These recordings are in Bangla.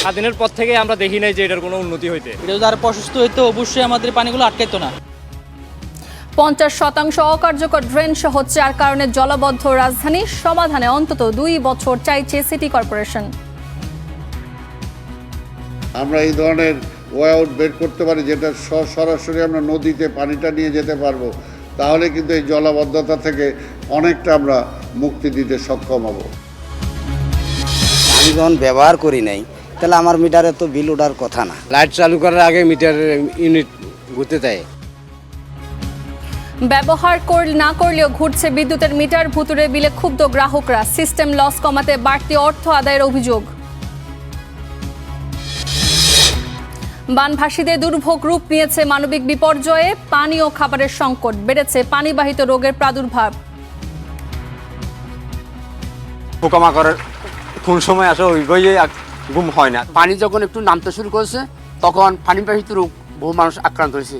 স্বাধীনের পর থেকে আমরা দেখি নাই যে এটার কোনো উন্নতি হইতে। এটা যদি আরো প্রশস্ত হইতো অবশ্যই আমাদের পানিগুলো আটকাইতো না। 50% অকার্যকর ড্রেন সহ 4 কারণে জলাবদ্ধ রাজধানী, সমাধানে অন্তত 2 বছর চাইছে সিটি কর্পোরেশন। আমরা এই ধরনের ওয়ে আউট বের করতে পারি যেটা সরাসরি আমরা নদীতে পানিটা নিয়ে যেতে পারবো, তাহলে কিন্তু এই জলাবদ্ধতা থেকে অনেকটা আমরা মুক্তি দিতে সক্ষম হব। আমি যখন ব্যবহার করি নাই তাহলে আমার মিটারে তো বিল ওঠার কথা না। লাইট চালু করার আগে মিটার ইউনিট ঘুরতে দেয়। ব্যবহার না করলেও ঘুরছে বিদ্যুতের মিটার, ভুতুরে বিলে ক্ষুব্ধ গ্রাহকরা। সিস্টেম লস কমাতে বাড়তি অর্থ আদায়ের অভিযোগ। বানভাসীদের দুর্ভোগ রূপ নিয়েছে মানবিক বিপর্যয়ে, পানি ও খাবারের সংকট, বেড়েছে পানিবাহিত রোগের প্রাদুর্ভাব। পোকামাকড়ের কোন সময় আসে ওই বইয়ে ঘুম হয় না। পানি যখন একটু নামতে শুরু করেছে তখন পানিবাহিত রোগ বহু মানুষ আক্রান্ত হয়েছে।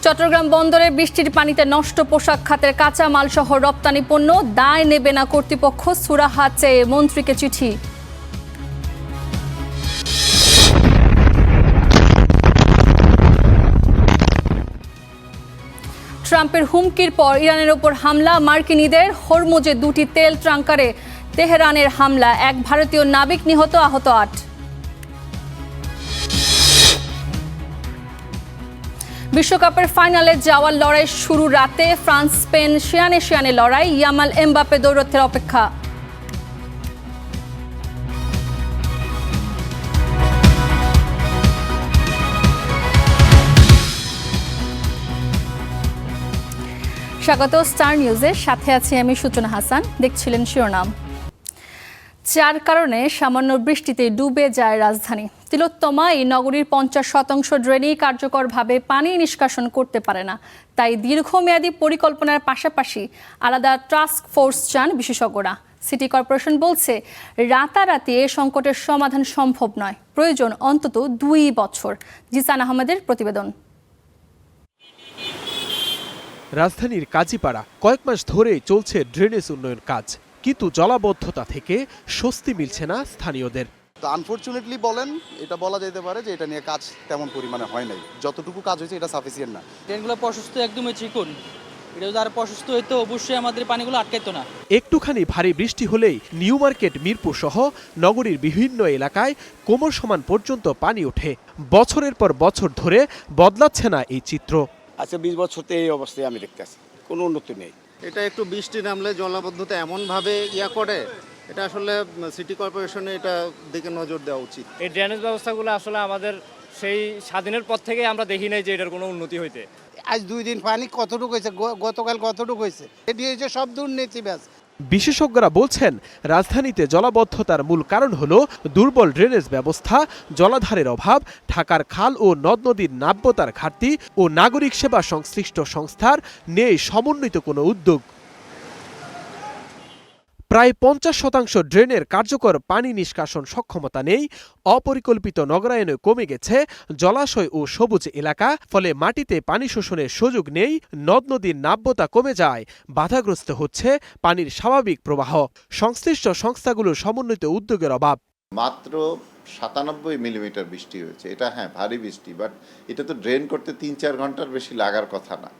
চট্টগ্রাম বন্দরে বৃষ্টির পানিতে নষ্ট পোশাক খাতের কাঁচা মাল সহ রপ্তানি পণ্য, দায় নেবে না কর্তৃপক্ষ, সুরাহা চেয়ে মন্ত্রীকে চিঠি। ট্রাম্পের হুমকির পর ইরানের ওপর হামলা, মার্কিনীদের হরমুজে 2টি তেল ট্যাঙ্কারে তেহরানের হামলা, এক ভারতীয় নাবিক নিহত, আহত 8। বিশ্বকাপের ফাইনালে যাওয়ার লড়াই শুরু রাতে, ফ্রান্স স্পেন শিয়ানে লড়াই, ইয়ামাল এমবাপে দৌরত্বের অপেক্ষা। স্বাগত স্টার নিউজের সাথে আছি আমি সূচনা হাসান। দেখছিলেন শিরোনাম। 4 কারণে সামান্য বৃষ্টিতে ডুবে যায় রাজধানী। তিলোত্তমা এই নগরীর 50% ড্রেনেই কার্যকরভাবে পানি নিষ্কাশন করতে পারে না। তাই দীর্ঘমেয়াদী পরিকল্পনার পাশাপাশি আলাদা টাস্ক ফোর্স চান বিশেষজ্ঞরা। সিটি কর্পোরেশন বলছে রাতারাতি এ সংকটের সমাধান সম্ভব নয়, প্রয়োজন অন্তত 2 বছর। জিসান আহমেদের প্রতিবেদন। রাজধানীর কাজীপাড়া কয়েক মাস ধরেই চলছে ড্রেনেজ উন্নয়ন কাজ, কিন্তু জলাবদ্ধতা থেকে স্বস্তি মিলছে না স্থানীয়দের। আনফরচুনেটলি বলেন, এটা বলা যেতে পারে যে এটা নিয়ে কাজ তেমন পরিমাণে হয় নাই। যতটুকু কাজ হয়েছে এটা সাফিসিয়েন্ট না। ড্রেনগুলো প্রশস্ত একদমই চিকন, এটা যদি আরো প্রশস্ত হইতো অবশ্যই আমাদের পানিগুলো আটকাইতো না। একটুখানি ভারী বৃষ্টি হলেই নিউ মার্কেট, মিরপুর সহ নগরীর বিভিন্ন এলাকায় কোমর সমান পর্যন্ত পানি ওঠে। বছরের পর বছর ধরে বদলাচ্ছে না এই চিত্র। আচ্ছা 20 বছরতে এই অবস্থায় আমি দেখতে আছি, কোনো উন্নতি নেই। এটা একটু বৃষ্টি নামলে জলাবদ্ধতা এমনভাবে করে, এটা আসলে সিটি কর্পোরেশনে এটা দিকে নজর দেওয়া উচিত। এই ড্রেনেজ ব্যবস্থাগুলো আসলে আমাদের সেই স্বাধীনের পর থেকে আমরা দেখি নাই যে এটার কোনো উন্নতি হইতে। আজ 2 দিন পানি কতটুকু হয়েছে, গতকাল কতটুকু হয়েছে, এটি হয়েছে সব দুর্নীতি ব্যাস। বিশেষজ্ঞরা বলছেন রাজধানীতে জলাবদ্ধতার মূল কারণ হলো দুর্বল ড্রেনেজ ব্যবস্থা, জলাধারের অভাব, ঢাকার খাল ও নদ নদীর নাব্যতার ঘাটতি ও নাগরিক সেবা সংশ্লিষ্ট সংস্থার নেই সমন্বিত কোনো উদ্যোগ। প্রায় 50% ড্রেনের কার্যকর পানি নিষ্কাশন সক্ষমতা নেই, অপরিকল্পিত নগরায়নে কমে গেছে জলাশয় ও সবুজ এলাকা, ফলে মাটিতে পানি শোষণের সুযোগ নেই, নদ নদীর নাব্যতা কমে যায়, বাধাগ্রস্ত হচ্ছে পানির স্বাভাবিক প্রবাহ। সংশ্লিষ্ট সংস্থাগুলোর সমন্বিত উদ্যোগের অভাব। মাত্র 97 মিলিমিটার বৃষ্টি হয়েছে, এটা হ্যাঁ ভারী বৃষ্টি, বাট এটা তো ড্রেন করতে 3-4 ঘন্টার বেশি লাগার কথা না।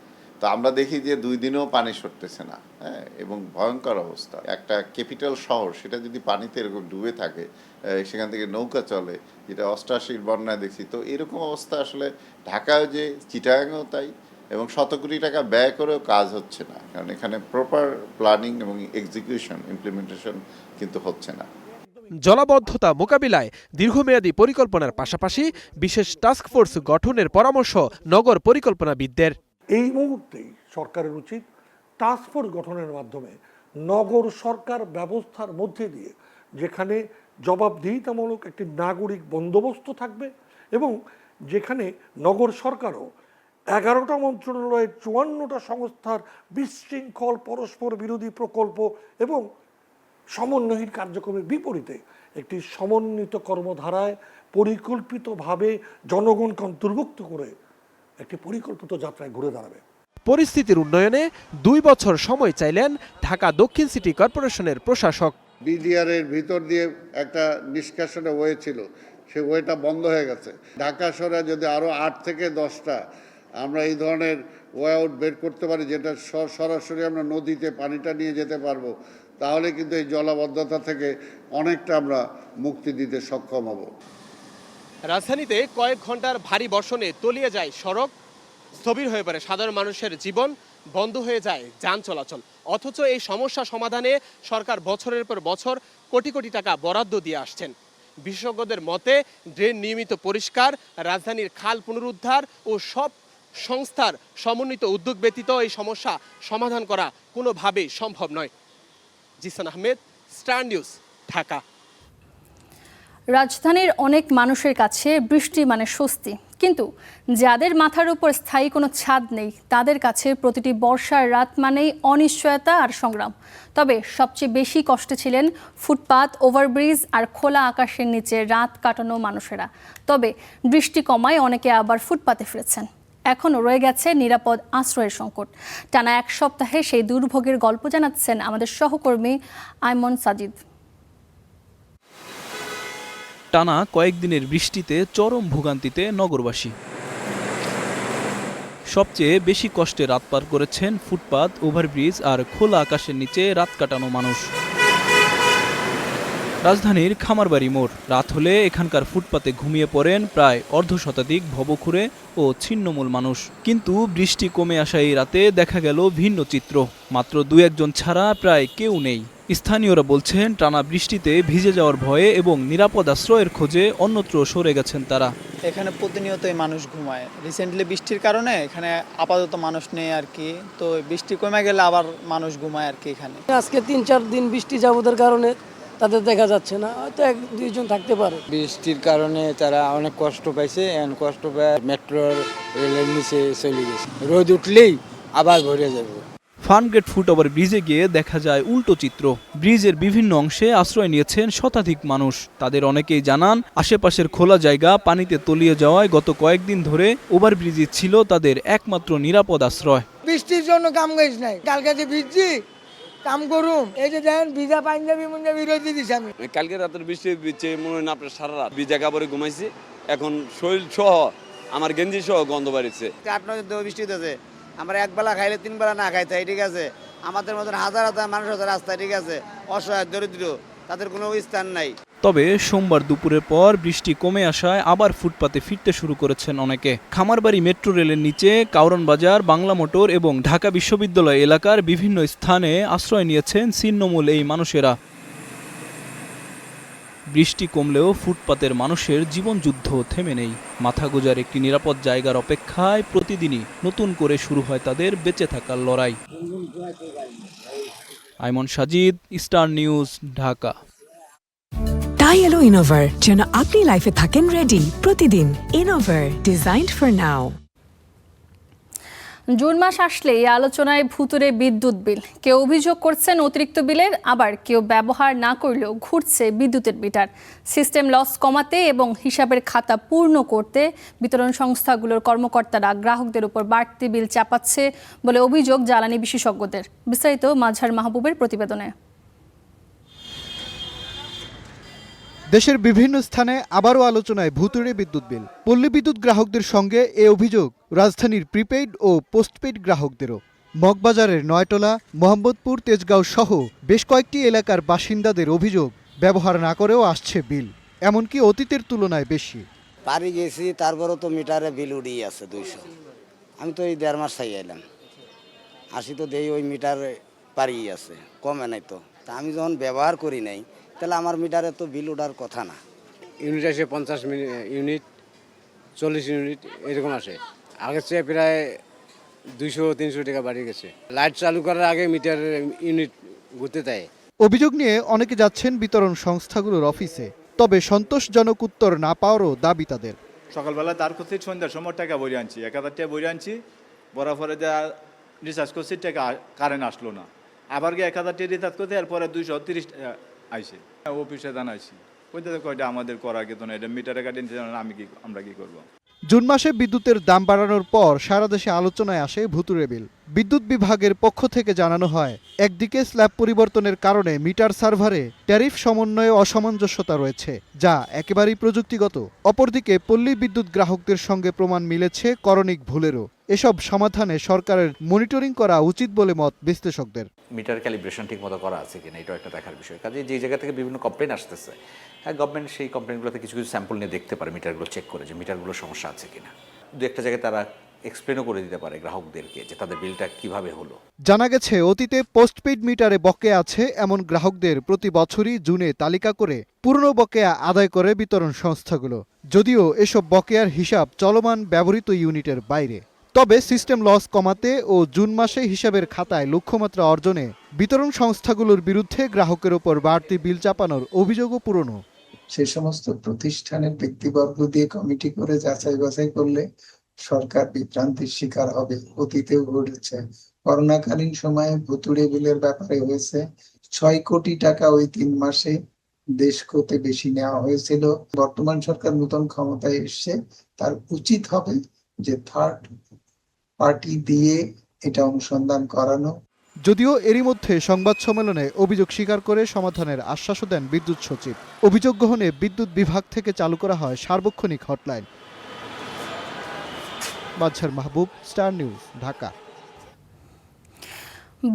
তো আমরা দেখি যে 2 দিনেও পানি সরতেছে না, হ্যাঁ, এবং ভয়ঙ্কর অবস্থা। একটা ক্যাপিটাল শহর সেটা যদি পানিতে এরকম ডুবে থাকে, সেখান থেকে নৌকা চলে, যেটা 88 বন্যায় দেখছি, তো এরকম অবস্থা আসলে ঢাকায় যে চিটাগাংও তাই, এবং শত কোটি টাকা ব্যয় করেও কাজ হচ্ছে না, কারণ এখানে প্রপার প্ল্যানিং এবং এক্সিকিউশন ইমপ্লিমেন্টেশন কিন্তু হচ্ছে না। জলাবদ্ধতা মোকাবিলায় দীর্ঘমেয়াদী পরিকল্পনার পাশাপাশি বিশেষ টাস্কফোর্স গঠনের পরামর্শ নগর পরিকল্পনাবিদদের। এই মুহূর্তেই সরকারের উচিত টাস্কফোর্স গঠনের মাধ্যমে নগর সরকার ব্যবস্থার মধ্যে দিয়ে, যেখানে জবাবদিহিতামূলক একটি নাগরিক বন্দোবস্ত থাকবে এবং যেখানে নগর সরকারও 11টা মন্ত্রণালয়ের 54টা সংস্থার বিশৃঙ্খল পরস্পর বিরোধী প্রকল্প এবং সমন্বয়হীন কার্যক্রমের বিপরীতে একটি সমন্বিত কর্মধারায় পরিকল্পিতভাবে জনগণকে অন্তর্ভুক্ত করে একটি পরিকল্পিত যাত্রায় ঘুরে দাঁড়াবে। পরিস্থিতির উন্নয়নে 2 বছর সময় চাইলেন ঢাকা দক্ষিণ সিটি কর্পোরেশনের প্রশাসক। বিডিআর এর ভিতর দিয়ে একটা নিষ্কাশনের ওয়ে ছিল, সে ওয়েটা বন্ধ হয়ে গেছে। ঢাকা শহরে যদি আরও 8 থেকে 10টা আমরা এই ধরনের ওয়ে আউট বের করতে পারি, যেটা সরাসরি আমরা নদীতে পানিটা নিয়ে যেতে পারবো, তাহলে কিন্তু এই জলাবদ্ধতা থেকে অনেকটা আমরা মুক্তি দিতে সক্ষম হব। রাজধানীতে কয়েক ঘন্টার ভারী বর্ষণে তলিয়ে যায় সড়ক, স্থবির হয়ে পড়ে সাধারণ মানুষের জীবন, বন্ধ হয়ে যায় যান চলাচল। অথচ এই সমস্যা সমাধানে সরকার বছরের পর বছর কোটি কোটি টাকা বরাদ্দ দিয়ে আসছেন। বিশেষজ্ঞদের মতে ড্রেন নিয়মিত পরিষ্কার, রাজধানীর খাল পুনরুদ্ধার ও সব সংস্থার সমন্বিত উদ্যোগ ব্যতীত এই সমস্যা সমাধান করা কোনোভাবেই সম্ভব নয়। Jisan Ahmed, star news, Dhaka. রাজধানীর অনেক মানুষের কাছে বৃষ্টি মানে স্বস্তি, কিন্তু যাদের মাথার উপর স্থায়ী কোনো ছাদ নেই তাদের কাছে প্রতিটি বর্ষার রাত মানেই অনিশ্চয়তা আর সংগ্রাম। তবে সবচেয়ে বেশি কষ্টে ছিলেন ফুটপাত, ওভারব্রিজ আর খোলা আকাশের নিচে রাত কাটানো মানুষেরা। তবে বৃষ্টি কমায় অনেকে আবার ফুটপাতে ফিরেছেন। এখনও রয়ে গেছে নিরাপদ আশ্রয়ের সংকট। টানা এক সপ্তাহে সেই দুর্ভোগের গল্প জানাচ্ছেন আমাদের সহকর্মী আইমন সাজিদ। টানা কয়েকদিনের বৃষ্টিতে চরম ভোগান্তিতে নগরবাসী। সবচেয়ে বেশি কষ্টে রাত পার করেছেন ফুটপাত, ওভারব্রিজ আর খোলা আকাশের নিচে রাত কাটানো মানুষ। রাজধানীর খামারবাড়ি মোড়। রাত হলে এখানকার ফুটপাতে ঘুমিয়ে পড়েন প্রায় অর্ধশতাধিক ভবঘুরে ও ছিন্নমূল মানুষ। কিন্তু বৃষ্টি কমে আসা এই রাতে দেখা গেল ভিন্ন চিত্র। মাত্র 2-1 ছাড়া প্রায় কেউ নেই। স্থানীয়রা বলছেন টানা বৃষ্টিতে ভিজে যাওয়ার ভয়ে এবং নিরাপদ আশ্রয়ের খোঁজে অন্যত্র সরে গেছেন তারা। এখানে প্রতিনিয়তই মানুষ ঘুমায়। রিসেন্টলি বৃষ্টির কারণে এখানে আপাতত মানুষ নেই আর কি, তো বৃষ্টি কমে গেলে আবার মানুষ ঘুমায় আর কি এখানে। আজকে 3-4 দিন বৃষ্টি যাবতের কারণে তাদের দেখা যাচ্ছে না, হয়তো 1-2 জন থাকতে পারে। বৃষ্টির কারণে তারা অনেক কষ্ট পাইছে, কষ্ট পেয়ে মেট্রো রেলের নিচে চলে গেছে। রোদ উঠলেই আবার ভরে যাবে। ফার্মগেট ফুটওভার ব্রিজে গিয়ে দেখা যায় উল্টো চিত্র। ব্রিজের বিভিন্ন অংশে আশ্রয় নিয়েছেন শতাধিক মানুষ। তাদের অনেকেই জানান আশেপাশের খোলা জায়গা পানিতে তলিয়ে যাওয়ায় গত কয়েকদিন ধরে ওভারব্রিজই ছিল তাদের একমাত্র নিরাপদ আশ্রয়। বৃষ্টির জন্য কাম গাইছ নাই, কালকে যে ভিজছি কাম করুম, এই যে দেখেন ভিজা পাঞ্জাবি বিরোধী দিছি আমি। কালকে রাতের বৃষ্টি বিচ্ছে মনে হয় না আপনার সারা রাত ভিজা কাপড়ে ঘুমাইছি, এখন শরীর সহ আমার গেঞ্জি সহ গন্ধ বাড়িছে। 8-9 দিন বৃষ্টি হতেছে, আমরা একবেলা খাইলে 3 বেলা না খাইতে হয়, ঠিক আছে। আমাদের মতন হাজার হাজার মানুষ আছে রাস্তায়, ঠিক আছে, অসহায় দরিদ্র, তাদের কোনো স্থান নাই। তবে সোমবার দুপুরের পর বৃষ্টি কমে আসায় আবার ফুটপাতে ফিরতে শুরু করেছেন অনেকে। খামারবাড়ি মেট্রো রেলের নিচে, কাউরন বাজার, বাংলা মোটর এবং ঢাকা বিশ্ববিদ্যালয় এলাকার বিভিন্ন স্থানে আশ্রয় নিয়েছেন ছিন্নমূল এই মানুষেরা। বৃষ্টি কমলেও ফুটপাতের মানুষের জীবনযুদ্ধ থেমে নেই। মাথা গোজার একটি নিরাপদ জায়গার অপেক্ষায় প্রতিদিনই নতুন করে শুরু হয় তাদের বেঁচে থাকার লড়াই। Aimon Sajid, Star news, Dhaka. তাই এলো ইনোভার, যেন আপনি লাইফে থাকেন রেডি প্রতিদিন। ইনোভার, ডিজাইনড ফর নাও। জুন মাস আসলেই আলোচনায় ভুতুরে বিদ্যুৎ বিল। কেউ অভিযোগ করছেন অতিরিক্ত বিলের, আবার কেউ ব্যবহার না করলেও ঘুরছে বিদ্যুতের মিটার। সিস্টেম লস কমাতে এবং হিসাবের খাতা পূর্ণ করতে বিতরণ সংস্থাগুলোর কর্মকর্তারা গ্রাহকদের উপর বাড়তি বিল চাপাচ্ছে বলে অভিযোগ জ্বালানি বিশেষজ্ঞদের। বিস্তারিত মাজহার মাহবুবের প্রতিবেদনে। দেশের বিভিন্ন স্থানে আবারও আলোচনায় ভুতুড়ে বিদ্যুৎ বিল। পল্লী বিদ্যুৎ গ্রাহকদের সঙ্গে এ অভিযোগ রাজধানীর প্রিপেইড ও পোস্টপেইড গ্রাহকদেরও। মগবাজারের নয়টলা, মোহাম্মদপুর, তেজগাঁও সহ বেশ কয়েকটি এলাকার বাসিন্দাদের অভিযোগ ব্যবহার না করেও আসছে বিল, এমনকি অতীতের তুলনায় বেশি। পারি গেছি, তারপরও তো মিটারে বিল উড়িয়ে আছে 200। আমি তো এই 1.5 মাস চাই এলাম, আসি তো দেই ওই মিটারে পারিয়ে আছে, কমে নাই তো। তা আমি যখন ব্যবহার করি নাই, তাহলে আমার মিটারে তো বিল ওঠার কথা না। ইউনিট আসে 50 ইউনিট, 40 ইউনিট এরকম আসে। আগের চেয়ে প্রায় 200-300 টাকা বাড়িয়ে গেছে। লাইট চালু করার আগে মিটারের ইউনিট ঘুরতে দেয়। অভিযোগ নিয়ে অনেকে যাচ্ছেন বিতরণ সংস্থাগুলোর অফিসে, তবে সন্তোষজনক উত্তর না পাওয়ারও দাবি তাদের। সকালবেলা তার করছি, সন্ধ্যার সময় টাকা বই আনছি, 1000 টাকা বই আনছি, বরাবরে যা রিচার্জ করছি টাকা কারেন্ট আসলো না। আবার গিয়ে 1000 টাকা রিচার্জ করতে, এরপরে 230 টাকা আইসে। অফিসে জানাইছি, কয়টা আমাদের করার কিন্তু না, এটা মিটারে কাটিয়ে আমরা কি করবো। জুন মাসে বিদ্যুতের দাম বাড়ানোর পর সারা দেশে আলোচনায় আসে ভুতুড়ে বিল। বিদ্যুৎ বিভাগের পক্ষ থেকে জানানো হয়, একদিকে স্ল্যাব পরিবর্তনের কারণে মিটার সার্ভারে ট্যারিফ সমন্বয়ে অসামঞ্জস্যতা রয়েছে, যা একেবারেই প্রযুক্তিগত। অপরদিকে পল্লী বিদ্যুৎ গ্রাহকদের সঙ্গে প্রমাণ মিলেছে করণিক ভুলেরও। এসব সমাধানে সরকারের মনিটরিং করা উচিত বলে মত বিশ্লেষকদের। মিটার ক্যালিব্রেশন ঠিক মতো করা আছে কিনা এটাও একটা দেখার বিষয়। কাজে যে জায়গা থেকে বিভিন্ন কমপ্লেন আসতেছে, হ্যাঁ গভর্নমেন্ট সেই কমপ্লেনগুলোতে কিছু কিছু স্যাম্পল নিয়ে দেখতে পারে, মিটারগুলো চেক করে যে মিটারগুলো সমস্যা আছে কিনা। দু একটা জায়গায় তারা এক্সপ্লেনও করে দিতে পারে গ্রাহকদেরকে যে তাদের বিলটা কিভাবে হলো। জানা গেছে অতীতে পোস্টপেইড মিটারে বকেয়া আছে এমন গ্রাহকদের প্রতি বছরই জুনে তালিকা করে পুরনো বকেয়া আদায় করে বিতরণ সংস্থাগুলো। যদিও এসব বকেয়ার হিসাব চলমান ব্যবহৃত ইউনিটের বাইরে। তবে সিস্টেম লস কমাতে ও জুন মাসে হিসাবের খাতায় লক্ষ্যমাত্রা অর্জনে বিতরণ সংস্থাগুলোর বিরুদ্ধে গ্রাহকের ওপর বাড়তি বিল চাপানোর অভিযোগও পুরনো। সে সমস্ত প্রতিষ্ঠানের ব্যক্তিবর্গ দিয়ে কমিটি করে যাচাই বাছাই করলে সরকার বিভ্রান্তির শিকার হবে। অতীতেও ঘটেছে। করোনাকালীন সময়ে ভুতুড়ে বিলের ব্যাপারে হয়েছে। 6 কোটি টাকা ওই 3 মাসে দেশ কোতে বেশি নেওয়া হয়েছিল। বর্তমান সরকার নতুন ক্ষমতায় এসছে, তার উচিত হবে যে থার্ড পার্টি দিয়ে এটা অনুসন্ধান করানো। যদিও এরই মধ্যে সংবাদ সম্মেলনে অভিযোগ স্বীকার করে সমাধানের আশ্বাসও দেন বিদ্যুৎ সচিব। অভিযোগ গ্রহণে বিদ্যুৎ বিভাগ থেকে চালু করা হয় সার্বক্ষণিক হটলাইন। বাদশার মাহবুব, স্টার নিউজ, ঢাকা।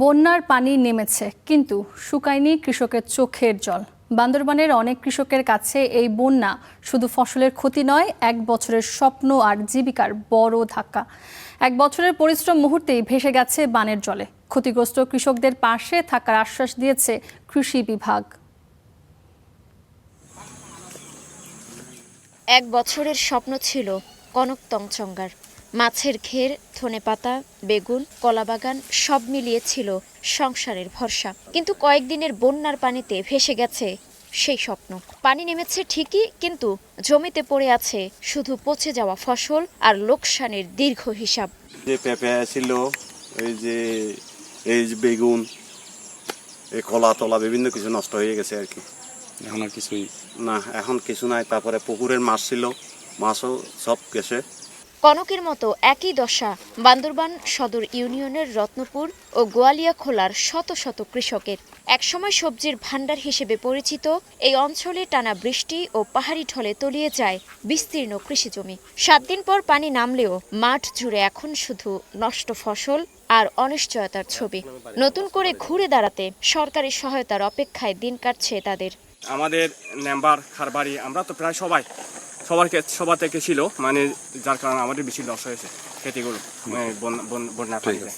বন্যার পানি নেমেছে, কিন্তু শুকায়নি কৃষকের চোখের জল। বান্দরবানের অনেক কৃষকের কাছে এই বন্যা শুধু ফসলের ক্ষতি নয়, 1 বছরের স্বপ্ন আর জীবিকার বড় ধাক্কা। 1 বছরের পরিশ্রম মুহূর্তেই ভেসে গেছে বানের জলে। ক্ষতিগ্রস্ত কৃষকদের পাশে থাকার আশ্বাস দিয়েছে কৃষি বিভাগ। 1 বছরের স্বপ্ন ছিল কনক তংচঙ্গার। মাছের ঘের, ধনেপাতা, বেগুন, কলাবাগান সব মিলিয়ে ছিল সংসারের ভরসা। কিন্তু কয়েকদিনের বন্যার পানিতে ভেসে গেছে সেই স্বপ্ন। পানি নেমেছে ঠিকই, কিন্তু জমিতে পড়ে আছে শুধু পচে যাওয়া ফসল আর লোকসানের দীর্ঘ হিসাব। যে পেঁপে ছিল, এই যে বেগুন, এই কলা তলা বিভিন্ন কিছু নষ্ট হয়ে গেছে আর কি। এখন আর কিছুই না, এখন কিছু নাই। তারপরে পুকুরের মাছ ছিল, মাছও সব গেছে। কনকের মতো একই দশা বান্দরবান সদর ইউনিয়নের রত্নপুর ও গোয়ালিয়াখোলার শত শত কৃষকের। একসময় সবজির ভাণ্ডার হিসেবে পরিচিত এই অঞ্চলে টানা বৃষ্টি ও পাহাড়ি ঢলে তলিয়ে যায় বিস্তীর্ণ কৃষিজমি। 7 দিন পর পানি নামলেও মাঠ জুড়ে এখন শুধু নষ্ট ফসল আর অনিশ্চয়তার ছবি। নতুন করে ঘুরে দাঁড়াতে সরকারি সহায়তার অপেক্ষায় দিন কাটছে তাদের। আমাদের মেম্বার খারবাড়ি আমরা তো প্রায় সবার থেকে ছিল, মানে যার কারণে আমাদের বেশি লস হয়েছে ক্ষতিগুলো বন্যা পানিতে।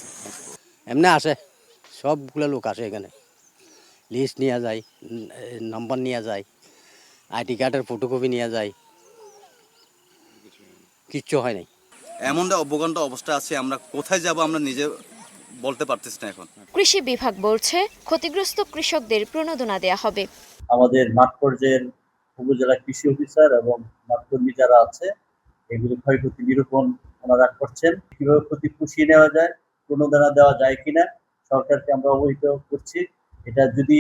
এমনি আসে, সবগুলো লোক আসে এখানে, লিস্ট নিয়ে যায়, নাম্বার নিয়ে যায়, আইডি কার্ডের ফটোকপি নিয়ে যায়, কিচ্ছু হয় নাই। এমন অবগণ্ড অবস্থা আছে, আমরা কোথায় যাব আমরা নিজে বলতে পারতেছি না এখন। কৃষি বিভাগ বলছে ক্ষতিগ্রস্ত কৃষকদের প্রণোদনা দেয়া হবে। আমাদের মাঠ পর্যায়ের উপজেলা কৃষি অফিসার এবং মাঠকর্মী যারা আছে, এগুলো ক্ষয়ক্ষতি নিরূপণ ওনারা করছেন। কিভাবে ক্ষতি পুষিয়ে নেওয়া যায়, প্রণোদনা দেওয়া যায় কিনা সরকারকে আমরা অবহিত করছি। এটা যদি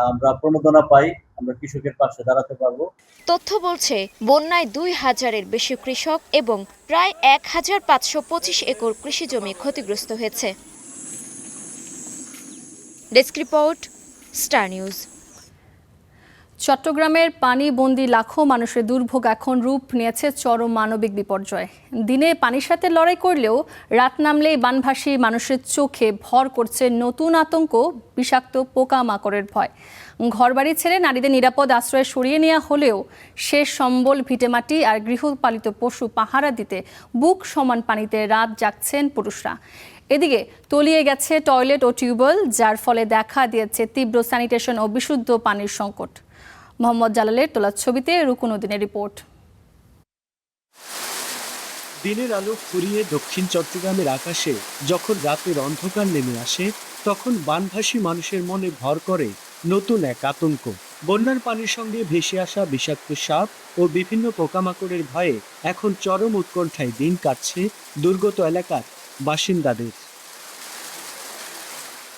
আমরা প্রণোদনা পাই, আমরা কৃষকের পাশে দাঁড়াতে পারবো। তথ্য বলছে বন্যায় 2000-এর বেশি কৃষক এবং প্রায় 1525 একর কৃষি জমি ক্ষতিগ্রস্ত হয়েছে। Desk report, star news. চট্টগ্রামের পানিবন্দী লাখো মানুষের দুর্ভোগ এখন রূপ নিয়েছে চরম মানবিক বিপর্যয়। দিনে পানির সাথে লড়াই করলেও রাত নামলেই বানভাসী মানুষের চোখে ভর করছে নতুন আতঙ্ক, বিষাক্ত পোকামাকড়ের ভয়। ঘরবাড়ি ছেড়ে নারীদের নিরাপদ আশ্রয়ে সরিয়ে নেওয়া হলেও শেষ সম্বল ভিটেমাটি আর গৃহপালিত পশু পাহারা দিতে বুক সমান পানিতে রাত জাগছেন পুরুষরা। এদিকে তলিয়ে গেছে টয়লেট ও টিউবওয়েল, যার ফলে দেখা দিয়েছে তীব্র স্যানিটেশন ও বিশুদ্ধ পানির সংকট। মোহাম্মদ জালালের তোলা ছবিতে রুকুন উদ্দিনের রিপোর্ট। দিনের আলো ফুরিয়ে দক্ষিণ চট্টগ্রামের আকাশে যখন রাতের অন্ধকার নেমে আসে, তখন বানভাসী মানুষের মনে ভর করে নতুন এক আতঙ্ক। বন্যার পানির সঙ্গে ভেসে আসা বিষাক্ত সাপ ও বিভিন্ন পোকামাকড়ের ভয়ে এখন চরম উৎকণ্ঠায় দিন কাটছে দুর্গত এলাকার বাসিন্দাদের।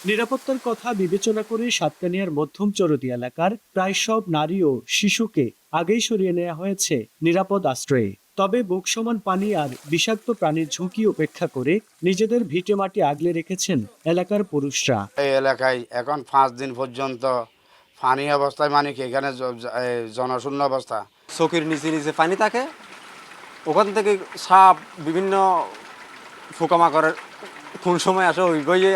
নিরাপত্তার কথা বিবেচনা করে সাতকানিয়ার মধ্যম চরতি এলাকার প্রায় সব নারী ও শিশুকে আগেই সরিয়ে নেওয়া হয়েছে নিরাপদ আশ্রয়ে। তবে বুক সমান পানি আর বিষাক্ত প্রাণীর ঝুঁকি উপেক্ষা করে নিজেদের ভিটে মাটি আগলে রেখেছেন এলাকার পুরুষরা। এই এলাকায় এখন 5 দিন পর্যন্ত পানি অবস্থায় মানে কি এখানে জনশূন্য অবস্থা। চকির নিচে নিচে পানি থাকে, ওখান থেকে সাপ বিভিন্ন পোকামাকড়ের কোন সময় আসে ওই বইয়ে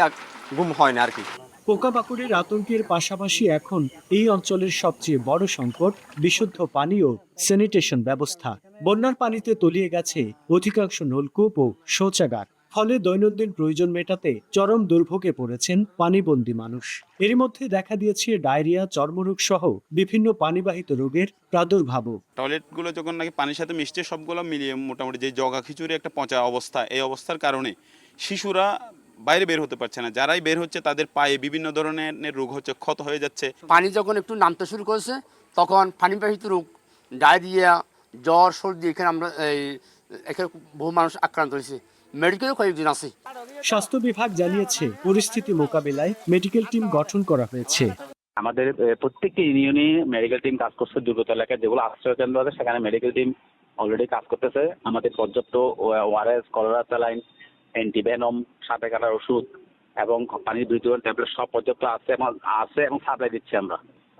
ঘুম হয় না আর কি। পোকামাকড়ের আতঙ্কের পাশাপাশি এখন এই অঞ্চলের সবচেয়ে বড় সংকট বিশুদ্ধ পানি ও স্যানিটেশন ব্যবস্থা। বন্যার পানিতে তলিয়ে গেছে অধিকাংশ নলকূপ ও শৌচাগার, ফলে দৈনন্দিন প্রয়োজন মেটাতে চরম দুর্ভোগে পড়েছেন পানিবন্দী মানুষ। এর মধ্যে দেখা দিয়েছে ডায়রিয়া, চর্মরোগ সহ বিভিন্ন পানিবাহিত রোগের প্রাদুর্ভাবও। টয়লেটগুলো যখন নাকি পানির সাথে মিশছে সবগুলো মিলিয়ে মোটামুটি যে জগা খিচুড়ি একটা পচা অবস্থা, এই অবস্থার কারণে শিশুরা বাইরে বের হতে পারছে না। যারাই বের হচ্ছে তাদের পায়ে বিভিন্ন ধরনের রোগ হচ্ছে, ক্ষত হয়ে যাচ্ছে। পানি যখন একটু নামতে শুরু করেছে তখন পানিবাহিত রোগ, ডায়রিয়া, জ্বর, সর্দি, এখানে আমরা এখানে বহু মানুষ আক্রান্ত হয়েছে, মেডিকেলও কয়েকজন আছে। স্বাস্থ্য বিভাগ জানিয়েছে পরিস্থিতি মোকাবেলায় মেডিকেল টিম গঠন করা হয়েছে। আমাদের প্রত্যেকটি ইউনিয়নে মেডিকেল টিম কাজ করছে। দুর্গত এলাকায় যেগুলো আশ্রয় কেন্দ্র আছে সেখানে মেডিকেল টিম অলরেডি কাজ করতেছে। আমাদের পর্যাপ্ত ওআরএস, কলেরা স্যালাইন, অ্যান্টিভেনম, সাপে কাটার ওষুধ এবং পানির বিদ্যুৎ ট্যাবলেট সব পর্যাপ্ত আছে এবং সাপ্লাই দিচ্ছি।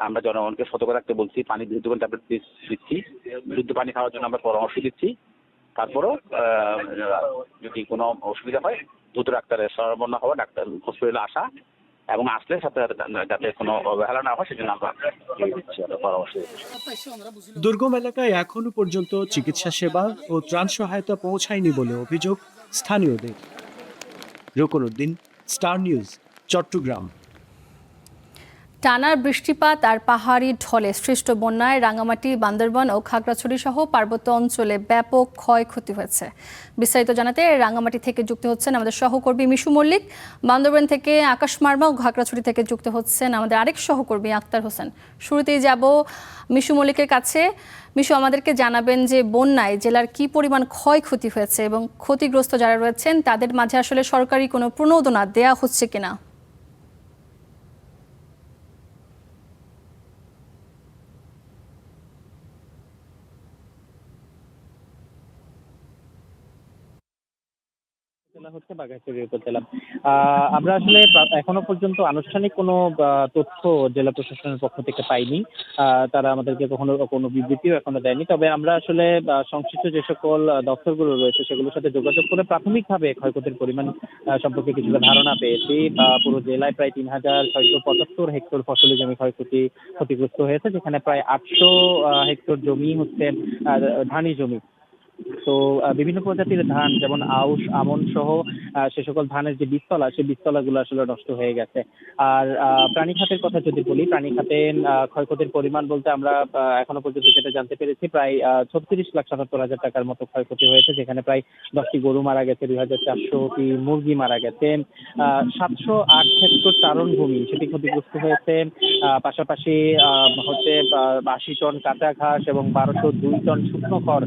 আমরা জনগণকে সতর্ক রাখতে বলছি, পানি বিদ্যুৎ ট্যাবলেট দিচ্ছি, বিশুদ্ধ পানি খাওয়ার জন্য আমরা পরামর্শ দিচ্ছি। তারপরও যদি কোনো অসুবিধা হয় দ্রুত ডাক্তারের শরণাপন্ন হওয়া, ডাক্তার হসপিটালে আসা এবং আসলে সাথে যাতে কোনো অবহেলা না হয় সেজন্য আমরা পরামর্শ দিচ্ছি। দুর্গম এলাকায় এখনো পর্যন্ত চিকিৎসা সেবা ও ত্রাণ সহায়তা পৌঁছায়নি বলে অভিযোগ স্থানীয়দের। রুকনউদ্দিন, স্টার নিউজ, চট্টগ্রাম। টানা বৃষ্টিপাত আর পাহাড়ি ঢলে সৃষ্ট বন্যায় রাঙামাটি, বান্দরবান ও খাগড়াছড়ি সহ পার্বত্য অঞ্চলে ব্যাপক ক্ষয়ক্ষতি হয়েছে। বিস্তারিত জানাতে রাঙামাটি থেকে যুক্ত হচ্ছেন আমাদের সহকর্মী মিশু মল্লিক, বান্দরবান থেকে আকাশ মার্মা ও খাগড়াছড়ি থেকে যুক্ত হচ্ছেন আমাদের আরেক সহকর্মী আক্তার হোসেন। শুরুতেই যাব মিশু মল্লিকের কাছে। মিশু, আমাদেরকে জানাবেন যে বন্যায় জেলার কি পরিমাণ ক্ষয়ক্ষতি হয়েছে এবং ক্ষতিগ্রস্ত যারা রয়েছেন তাদের মাঝে আসলে সরকারি কোনো প্রণোদনা দেয়া হচ্ছে কিনা? হচ্ছে বাঘাইছড়ি উপজেলা। আমরা আসলে এখনো পর্যন্ত আনুষ্ঠানিক কোনো তথ্য জেলা প্রশাসনের পক্ষ থেকে পাইনি। তারা আমাদেরকে কখনো কোনো বিবৃতিও এখনো দেয়নি। তবে আমরা আসলে সংশ্লিষ্ট যে সকল দপ্তরগুলো রয়েছে সেগুলোর সাথে যোগাযোগ করে প্রাথমিকভাবে ক্ষয়ক্ষতির পরিমাণ সম্পর্কে কিছুটা ধারণা পেয়েছি। পুরো জেলায় প্রায় ৩,৬৭৫ হেক্টর ফসলি জমি ক্ষতিগ্রস্ত হয়েছে, যেখানে প্রায় ৮০০ হেক্টর জমি হচ্ছে ধানি জমি। তো বিভিন্ন প্রজাতির ধান যেমন আউশ, আমন সহ সে সকল ধানের যে বীজতলা, সেই বীজতলাগুলো আসলে নষ্ট হয়ে গেছে। আর প্রাণী খাতের কথা যদি বলি, প্রাণী খাতে ক্ষয়ক্ষতির পরিমাণ বলতে আমরা এখনো পর্যন্ত যেটা জানতে পেরেছি প্রায় ৩৬,৭৭,০০০ টাকার মতো ক্ষয়ক্ষতি হয়েছে, যেখানে প্রায় 10টি গরু মারা গেছে, ২,৪০০টি মুরগি মারা গেছে, ৭০৮ হেক্টর চারণভূমি সেটি ক্ষতিগ্রস্ত হয়েছে। পাশাপাশি হচ্ছে ৮০ টন কাঁচা ঘাস এবং ১২০২ টন শুকনো খড়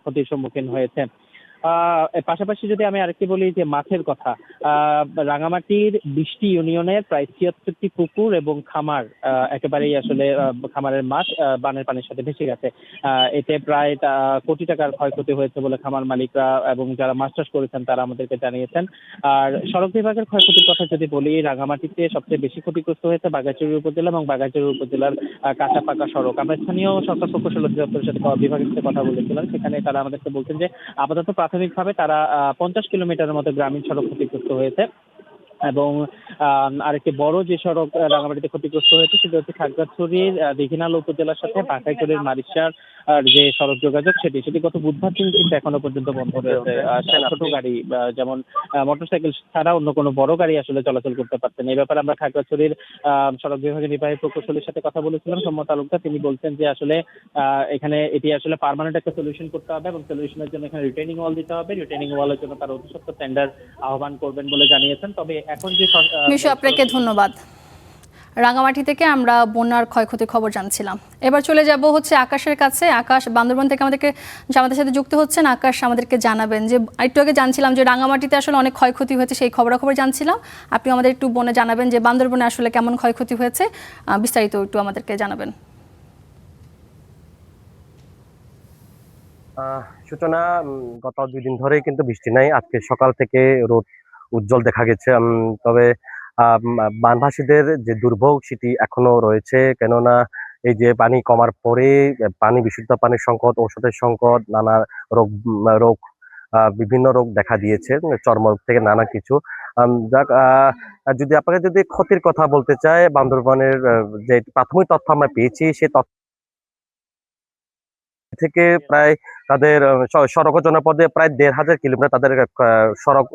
ক্ষতির সম্মুখীন হয়েছে। পাশাপাশি যদি আমি আরেকটি বলি যে মাছের কথা, রাঙামাটির ২০টি ইউনিয়নের প্রায় ৭৬টি পুকুর এবং খামার একেবারেই আসলে খামারের মাছ বানের পানির সাথে ভেসে গেছে। এতে প্রায় কোটি টাকার ক্ষয়ক্ষতি হয়েছে বলে খামার মালিকরা এবং যারা মাছ চাষ করেছেন তারা আমাদেরকে জানিয়েছেন। আর সড়ক বিভাগের ক্ষয়ক্ষতির কথা যদি বলি, রাঙামাটিতে সবচেয়ে বেশি ক্ষতিগ্রস্ত হয়েছে বাঘাইছড়ি উপজেলা এবং বাঘাইছড়ি উপজেলার কাঁচা পাকা সড়ক। আমরা স্থানীয় সরকার প্রকৌশল অধিদপ্তরের সাথে বিভাগের সাথে কথা বলেছিলাম, সেখানে তারা আমাদেরকে বলছেন যে আপাতত প্রাথমিকভাবে তারা ৫০ কিলোমিটারের মতো গ্রামীণ সড়ক ক্ষতিগ্রস্ত হয়েছে। এবং আরেকটি বড় যে সড়ক রাঙামাটিতে ক্ষতিগ্রস্ত হয়েছে সেটা হচ্ছে খাগড়াছড়ির দীঘিনালা উপজেলার সাথে বাঘাইছড়ির মারিশার যে সড়ক যোগাযোগ সেটি গত বুধবার থেকে কিন্তু এখনো পর্যন্ত বন্ধ রয়েছে। ছোট গাড়ি যেমন মোটরসাইকেল ছাড়া অন্য কোনো বড় গাড়ি আসলে চলাচল করতে পারছে না। এই ব্যাপারে আমরা খাগড়াছড়ির সড়ক বিভাগের নির্বাহী প্রকৌশলীর সাথে কথা বলেছিলাম, সৌম্য তালুকদার। তিনি বলছেন যে আসলে এখানে এটি আসলে পার্মানেন্ট একটা সলিউশন করতে হবে এবং সলিউশনের জন্য এখানে রিটেনিং ওয়াল দিতে হবে। রিটেনিং ওয়ালের জন্য তারা অতি সত্বর টেন্ডার আহ্বান করবেন বলে জানিয়েছেন। তবে এখন যে মিশু, আপনাকে ধন্যবাদ। রাঙামাটি থেকে আমরা বন্যার ক্ষয়ক্ষতির খবর জানছিলাম। এবার চলে যাব হচ্ছে আকাশের কাছে। আকাশ বান্দরবান থেকে আমাদের সাথে যুক্ত হচ্ছেন। আকাশ, আমাদেরকে জানাবেন যে একটু আগে জানছিলাম যে রাঙামাটিতে আসলে অনেক ক্ষয়ক্ষতি হয়েছে, সেই খবরাখবর জানছিলাম। আপনি আমাদের একটু বনে জানাবেন যে বান্দরবনে আসলে কেমন ক্ষয়ক্ষতি হয়েছে, বিস্তারিত একটু আমাদেরকে জানাবেন। সূচনা গত 2 দিন ধরেই কিন্তু বৃষ্টি নাই, আজকে সকাল থেকে রোদ উজ্জ্বল দেখা গেছে। তবে বানভাসীদের যে দুর্ভোগ সেটি এখনো রয়েছে, কেননা এই যে পানি কমার পরে পানি, বিশুদ্ধ পানির সংকট, ঔষধের সংকট, নানা রোগ বিভিন্ন রোগ দেখা দিয়েছে, চর্মরোগ থেকে নানা কিছু। যদি আপনাকে ক্ষতির কথা বলতে চাই, বান্দরবানের যে প্রাথমিক তথ্য আমরা পেয়েছি, সেই তথ্য থেকে প্রায় তাদের সড়ক জনপদে প্রায় 1,500 কিলোমিটার তাদের সড়ক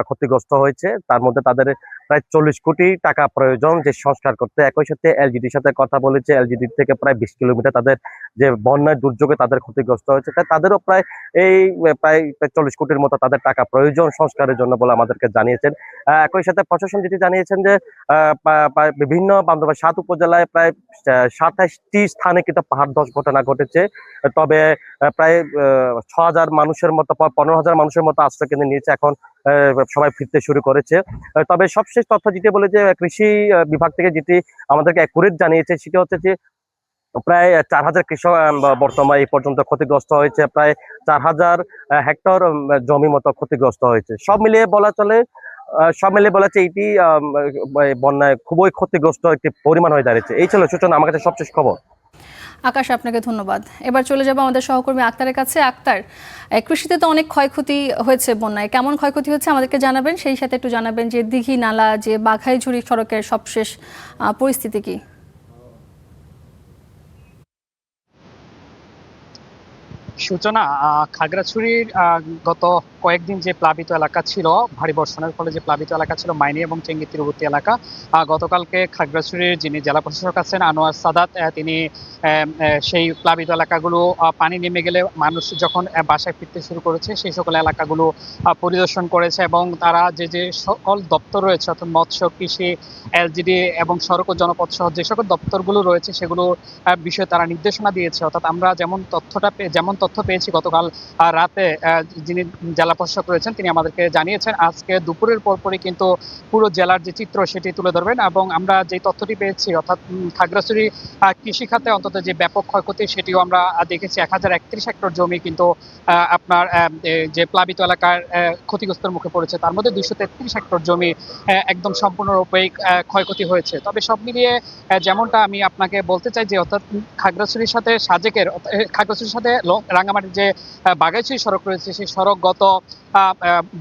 ক্ষতিগ্রস্ত হয়েছে। তার মধ্যে তাদের প্রায় 40 কোটি টাকা প্রয়োজন যে সংস্কার করতে। একই সাথে এলজিডির সাথে কথা বলেছে, এলজিডি থেকে প্রায় 20 কিলোমিটার তাদের যে বন্যার দুর্যোগে তাদের ক্ষতিগ্রস্ত হয়েছে, তাই তাদেরও প্রায় 40 কোটির মতো তাদের টাকা প্রয়োজন সংস্কারের জন্য বলে আমাদেরকে জানিয়েছেন। একই সাথে প্রশাসন যেটি জানিয়েছেন যে বিভিন্ন বান্দরবান 7 উপজেলায় প্রায় 27টি স্থানে কিন্তু পাহাড় ধস ঘটনা ঘটেছে। তবে প্রায় 6,000 মানুষের মতো, 15,000 মানুষের মতো আশ্রয় কেন্দ্রে নিয়েছে, এখন সবাই ফিরতে শুরু করেছে। তবে সবশেষ তথ্য যেটি বলে যে কৃষি বিভাগ থেকে যেটি আমাদেরকে অ্যাকুরেট জানিয়েছে, সেটি হচ্ছে যে প্রায় 4,000 কৃষক বর্তমানে এই পর্যন্ত ক্ষতিগ্রস্ত হয়েছে, প্রায় 4,000 হেক্টর জমি মতো ক্ষতিগ্রস্ত হয়েছে। সব মিলিয়ে বলা যাচ্ছে এটি বন্যায় খুবই ক্ষতিগ্রস্ত একটি পরিমাণ হয়ে দাঁড়িয়েছে। এই ছিল সূচনা, আমার কাছে সবশেষ খবর। আকাশ, আপনাকে ধন্যবাদ। এবার চলে যাব আমাদের সহকর্মী আক্তারের কাছে। আক্তার, কৃষিতে তো অনেক ক্ষয়ক্ষতি হয়েছে বন্যায়, কেমন ক্ষয়ক্ষতি হচ্ছে আমাদেরকে জানাবেন, সেই সাথে একটু জানাবেন যে দিঘি নালা, যে বাঘাইঝুড়ি সড়কের সবশেষ পরিস্থিতি কি? সূচনা, খাগড়াছড়ির গত কয়েকদিন যে প্লাবিত এলাকা ছিল, ভারী বর্ষণের ফলে যে প্লাবিত এলাকা ছিল মাইনি এবং চেঙ্গি তীরবর্তী এলাকা, গতকালকে খাগড়াছড়ির যিনি জেলা প্রশাসক আছেন আনোয়ার সাদাত, তিনি সেই প্লাবিত এলাকাগুলো পানি নেমে গেলে মানুষ যখন বাসায় ফিরতে শুরু করেছে সেই সকল এলাকাগুলো পরিদর্শন করেছে এবং তারা যে সকল দপ্তর রয়েছে, অর্থাৎ মৎস্য, কৃষি, এলজিডি এবং সড়ক ও জনপথ সহ যে সকল দপ্তরগুলো রয়েছে সেগুলো বিষয়ে তারা নির্দেশনা দিয়েছে। অর্থাৎ আমরা যেমন তথ্য পেয়েছি, গতকাল রাতে যিনি জেলা প্রশাসক রয়েছেন তিনি আমাদেরকে জানিয়েছেন আজকে দুপুরের পরপরই কিন্তু পুরো জেলার যে চিত্র সেটি তুলে ধরবেন। এবং আমরা যে তথ্যটি পেয়েছি, অর্থাৎ খাগড়াছড়ি কৃষি খাতে অন্তত যে ব্যাপক ক্ষয়ক্ষতি সেটিও আমরা দেখেছি। 1031 হেক্টর জমি কিন্তু আপনার যে প্লাবিত এলাকার ক্ষতিগ্রস্তের মুখে পড়েছে, তার মধ্যে 233 হেক্টর জমি একদম সম্পূর্ণরূপে ক্ষয়ক্ষতি হয়েছে। তবে সব মিলিয়ে যেমনটা আমি আপনাকে বলতে চাই যে অর্থাৎ খাগড়াছড়ির সাথে খাগড়াছড়ির সাথে রাঙ্গামাটির যে বাঘাইছড়ি সড়ক রয়েছে, সেই সড়ক গত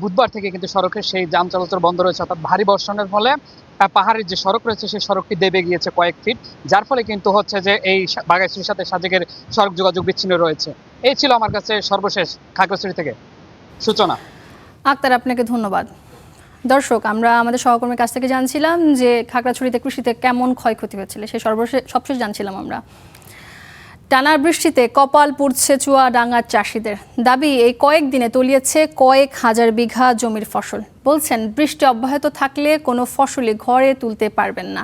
বুধবার থেকে কিন্তু সড়কের সেই যান চলাচল বন্ধ রয়েছে। অর্থাৎ ভারী বর্ষণের ফলে পাহাড়ের যে সড়ক রয়েছে সেই সড়কটি দেবে গিয়েছে কয়েক ফিট, যার ফলে কিন্তু হচ্ছে যে এই বাঘাইছড়ির সাথে সাজেকের সড়ক যোগাযোগ বিচ্ছিন্ন রয়েছে। এই ছিল আমার কাছে সর্বশেষ খাগড়াছড়ি থেকে সূচনা। আক্তার, আপনাকে ধন্যবাদ। দর্শক, আমরা আমাদের সহকর্মীর কাছ থেকে জানছিলাম যে খাগড়াছড়িতে কৃষিতে কেমন ক্ষয়ক্ষতি হয়েছিল, সেই সবশেষ জানছিলাম আমরা। টানা বৃষ্টিতে কপাল পুড়ছে চুয়াডাঙ্গার চাষিদের। দাবি, এই কয়েকদিনে তলিয়েছে কয়েক হাজার বিঘা জমির ফসল। বলছেন বৃষ্টি অব্যাহত থাকলে কোনো ফসলই ঘরে তুলতে পারবেন না,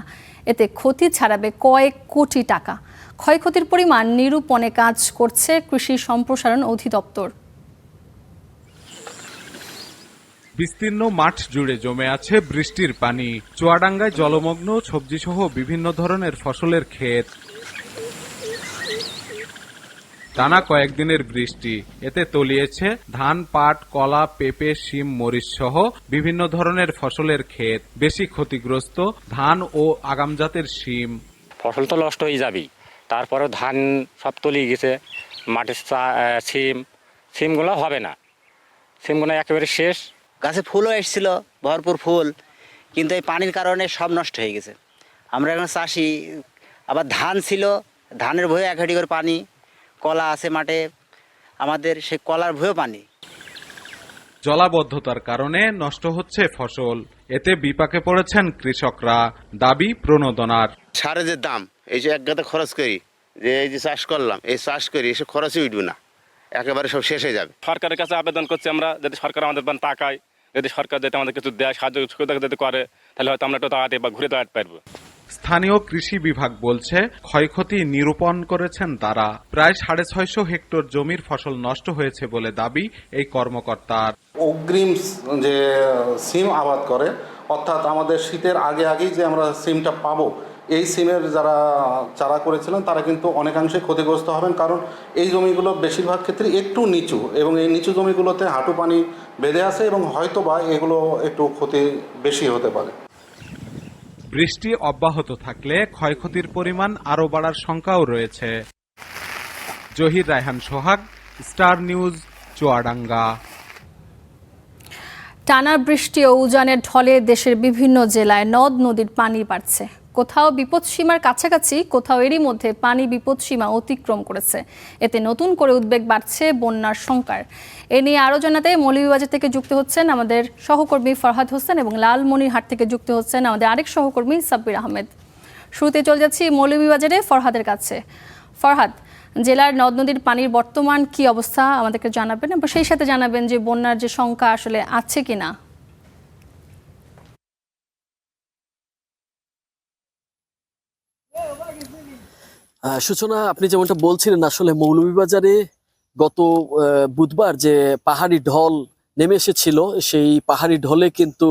এতে ক্ষতি ছাড়াবে কয়েক কোটি টাকা। ক্ষয়ক্ষতির পরিমাণ নিরূপণে কাজ করছে কৃষি সম্প্রসারণ অধিদপ্তর। বিস্তীর্ণ মাঠ জুড়ে জমে আছে বৃষ্টির পানি। চুয়াডাঙ্গায় জলমগ্ন সবজিসহ বিভিন্ন ধরনের ফসলের ক্ষেত। টানা কয়েকদিনের বৃষ্টি, এতে তলিয়েছে ধান, পাট, কলা, পেঁপে, শিম, মরিচ সহ বিভিন্ন ধরনের ফসলের ক্ষেত। বেশি ক্ষতিগ্রস্ত ধান ও আগাম জাতের শিম। ফসল তো নষ্ট হয়ে যাবে, তারপরে ধান সব তলিয়ে গেছে। মাটির সিমগুলো হবে না, সিমগুলো একেবারে শেষ। গাছে ফুলও এসেছিল, ভরপুর ফুল, কিন্তু এই পানির কারণে সব নষ্ট হয়ে গেছে। আমরা এখন চাষি, আবার ধান ছিল, ধানের ভয়ে 1 ঘাটি করে পানি, কলা আছে মাঠে আমাদের, সেই কলার ভয়েও পানি। জলাবদ্ধতার কারণে নষ্ট হচ্ছে ফসল, এতে বিপাকে পড়েছেন কৃষকরা। দাবি প্রণোদনার। সারে যে দাম, এই যে এক গাদা খরচ করি, যে এই যে চাষ করলাম, এই চাষ করি এসব খরচই উঠবে না, একেবারে সব শেষ হয়ে যাবে। সরকারের কাছে আবেদন করছি আমরা, যদি সরকার আমাদের তাকায়, যদি সরকার যদি আমাদের কিছু দেয়, সাহায্য যদি করে, তাহলে হয়তো আমরা একটু দাঁড়াতে বা ঘুরে দাঁড়াতে পারবো। স্থানীয় কৃষি বিভাগ বলছে ক্ষয়ক্ষতি নিরূপণ করেছেন তারা। প্রায় 650 হেক্টর জমির ফসল নষ্ট হয়েছে বলে দাবি এই কর্মকর্তার। অগ্রিম যে সিম আবাদ করে, অর্থাৎ আমাদের শীতের আগেই যে আমরা সিমটা পাবো, এই সিমের যারা চারা করেছিলেন তারা কিন্তু অনেকাংশে ক্ষতিগ্রস্ত হবেন, কারণ এই জমিগুলো বেশিরভাগ ক্ষেত্রে একটু নিচু এবং এই নিচু জমিগুলোতে হাঁটু পানি বেঁধে আছে এবং হয়তোবা এগুলো একটু ক্ষতি বেশি হতে পারে। বৃষ্টি অব্যাহত থাকলে ক্ষয়ক্ষতির পরিমাণ আরও বাড়ার শঙ্কাও রয়েছে। জহির রায়হান সোহাগ, স্টার নিউজ, চুয়াডাঙ্গা। টানা বৃষ্টি ও উজানের ঢলে দেশের বিভিন্ন জেলায় নদ নদীর পানি বাড়ছে। কোথাও বিপদসীমার কাছাকাছি, কোথাও এরই মধ্যে পানি বিপদসীমা অতিক্রম করেছে। এতে নতুন করে উদ্বেগ বাড়ছে বন্যার শঙ্কার। এ নিয়ে আরও জানাতে মৌলভীবাজার থেকে যুক্ত হচ্ছেন আমাদের সহকর্মী ফরহাদ হোসেন এবং লালমনিরহাট থেকে যুক্ত হচ্ছেন আমাদের আরেক সহকর্মী সাব্বির আহমেদ। শুরুতে চলে যাচ্ছি মৌলভীবাজারে ফরহাদের কাছে। ফরহাদ, জেলার নদ নদীর পানির বর্তমান কি অবস্থা আমাদেরকে জানাবেন এবং সেই সাথে জানাবেন যে বন্যার যে শঙ্কা আসলে আছে কিনা। সূচনা, আপনি যেমনটা বলছিলেন, আসলে মৌলভীবাজারে গত বুধবার যে পাহাড়ি ঢল নেমে এসেছিল, সেই পাহাড়ি ঢলে কিন্তু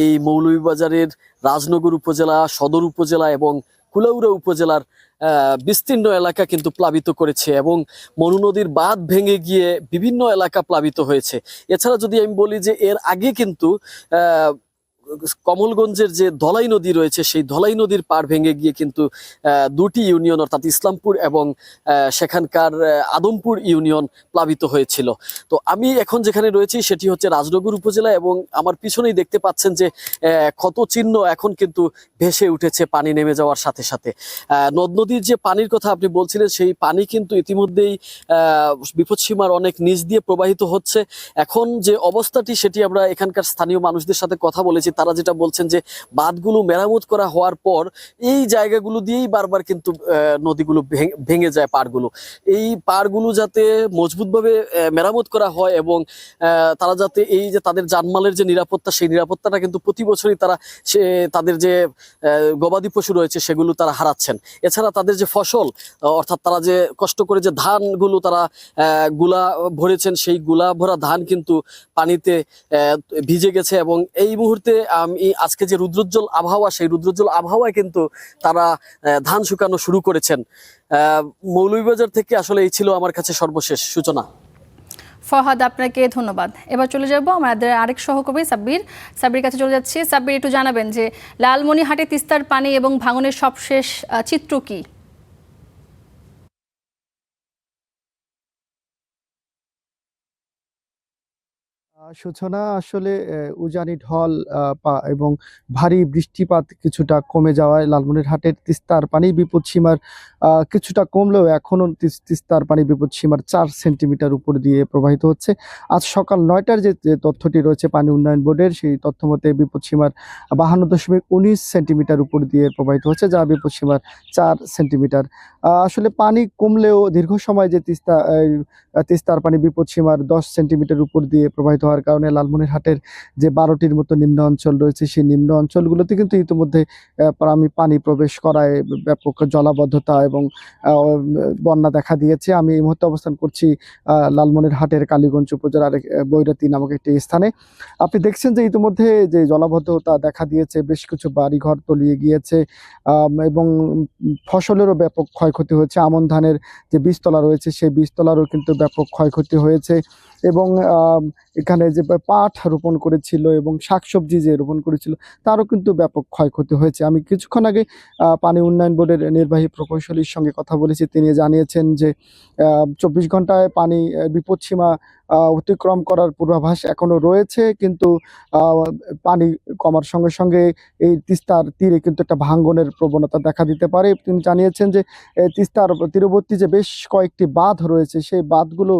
এই মৌলভীবাজারের রাজনগর উপজেলা, সদর উপজেলা এবং কুলাউড়া উপজেলার বিস্তীর্ণ এলাকা কিন্তু প্লাবিত করেছে এবং মনু নদীর বাঁধ ভেঙে গিয়ে বিভিন্ন এলাকা প্লাবিত হয়েছে। এছাড়া যদি আমি বলি যে এর আগে কিন্তু কমলগঞ্জের যে ধলাই নদী রয়েছে, সেই ধলাই নদীর পাড় ভেঙে গিয়ে কিন্তু দুটি ইউনিয়ন অর্থাৎ ইসলামপুর এবং সেখানকার আদমপুর ইউনিয়ন প্লাবিত হয়েছিল। তো আমি এখন যেখানে রয়েছি সেটি হচ্ছে রাজনগর উপজেলা এবং আমার পিছনেই দেখতে পাচ্ছেন যে ক্ষত চিহ্ন এখন কিন্তু ভেসে উঠেছে পানি নেমে যাওয়ার সাথে সাথে। নদ নদীর যে পানির কথা আপনি বলছিলেন, সেই পানি কিন্তু ইতিমধ্যেই বিপদসীমার অনেক নিচ দিয়ে প্রবাহিত হচ্ছে। এখন যে অবস্থাটি সেটি আমরা এখানকার স্থানীয় মানুষদের সাথে কথা বলেছি, তারা যেটা বলছেন যে বাঁধগুলো মেরামত করা হওয়ার পর এই জায়গাগুলো দিয়েই বারবার কিন্তু নদীগুলো ভেঙে যায়, পাড়গুলো। এই পাড়গুলো যাতে মজবুতভাবে মেরামত করা হয় এবং তারা যাতে এই যে তাদের জানমালের যে নিরাপত্তা, সেই নিরাপত্তাটা কিন্তু প্রতি বছরই তারা তাদের যে গবাদি পশু রয়েছে সেগুলো তারা হারাচ্ছেন। এছাড়া তাদের যে ফসল, অর্থাৎ তারা যে কষ্ট করে যে ধানগুলো তারা গুলা ভরেছেন, সেই গুলা ভরা ধান কিন্তু পানিতে ভিজে গেছে এবং এই মুহূর্তে আমি আজকে যে রুদ্রোজ্জ্বল আবহাওয়া, সেই রুদ্রোজ্জ্বল আবহাওয়ায় কিন্তু তারা ধান শুকানো শুরু করেছেন। মৌলভীবাজার থেকে আসলে এই ছিল আমার কাছে সর্বশেষ সূচনা। ফরহাদ, আপনাকে ধন্যবাদ। এবার চলে যাব আমাদের আরেক সহকর্মী সাব্বির কাছে চলে যাচ্ছি। সাব্বির, একটু জানাবেন যে লালমনিরহাটে তিস্তার পানি এবং ভাঙনের সবশেষ চিত্র কি? সূচনা, আসলে উজানি ঢল এবং ভারী বৃষ্টিপাত কিছুটা কমে যাওয়ায় লালমনিরহাটের তিস্তার পানি বিপদসীমার কিছুটা কমলেও এখনও তিস্তার পানি বিপদসীমার 4 সেন্টিমিটার উপর দিয়ে প্রবাহিত হচ্ছে। আজ সকাল 9টার যে তথ্যটি রয়েছে পানি উন্নয়ন বোর্ডের, সেই তথ্য মতে বিপদসীমার 52.19 সেন্টিমিটার উপর দিয়ে প্রবাহিত হচ্ছে, যা বিপদসীমার 4 সেন্টিমিটার। আসলে পানি কমলেও দীর্ঘ সময় যে তিস্তার পানি বিপদসীমার 10 সেন্টিমিটার উপর দিয়ে প্রবাহিত হওয়ার কারণে লালমনিরহাটের যে 12টির মতো নিম্ন অঞ্চল রয়েছে, সেই নিম্ন অঞ্চলগুলোতে কিন্তু ইতিমধ্যে পানি প্রবেশ করায় ব্যাপক জলাবদ্ধতা এবং বন্যা দেখা দিয়েছে। আমি এই মুহূর্তে অবস্থান করছি লালমনিরহাটের কালীগঞ্জ উপজেলার বৈরাতি নামক একটি স্থানে। আপনি দেখছেন যে ইতিমধ্যে যে জলাবদ্ধতা দেখা দিয়েছে, বেশ কিছু বাড়িঘর তলিয়ে গিয়েছে এবং ফসলেরও ব্যাপক ক্ষয়ক্ষতি হয়েছে। আমন ধানের যে বীজতলা রয়েছে, সেই বীজতলারও কিন্তু ব্যাপক ক্ষয়ক্ষতি হয়েছে এবং এখানে যে পাট রোপণ করেছিল এবং শাকসবজি যে রোপণ করেছিল তারও কিন্তু ব্যাপক ক্ষয়ক্ষতি হয়েছে। আমি কিছুক্ষণ আগে পানি উন্নয়ন বোর্ডের নির্বাহী প্রকৌশলীর সঙ্গে কথা বলেছি। তিনি জানিয়েছেন যে 24 ঘন্টায় পানি বিপদসীমা অতিক্রম করার পূর্বাভাস এখনও রয়েছে, কিন্তু পানি কমার সঙ্গে সঙ্গে এই তিস্তার তীরে কিন্তু একটা ভাঙ্গনের প্রবণতা দেখা দিতে পারে। তিনি জানিয়েছেন যে তিস্তার তীরবর্তী যে বেশ কয়েকটি বাঁধ রয়েছে, সেই বাঁধগুলো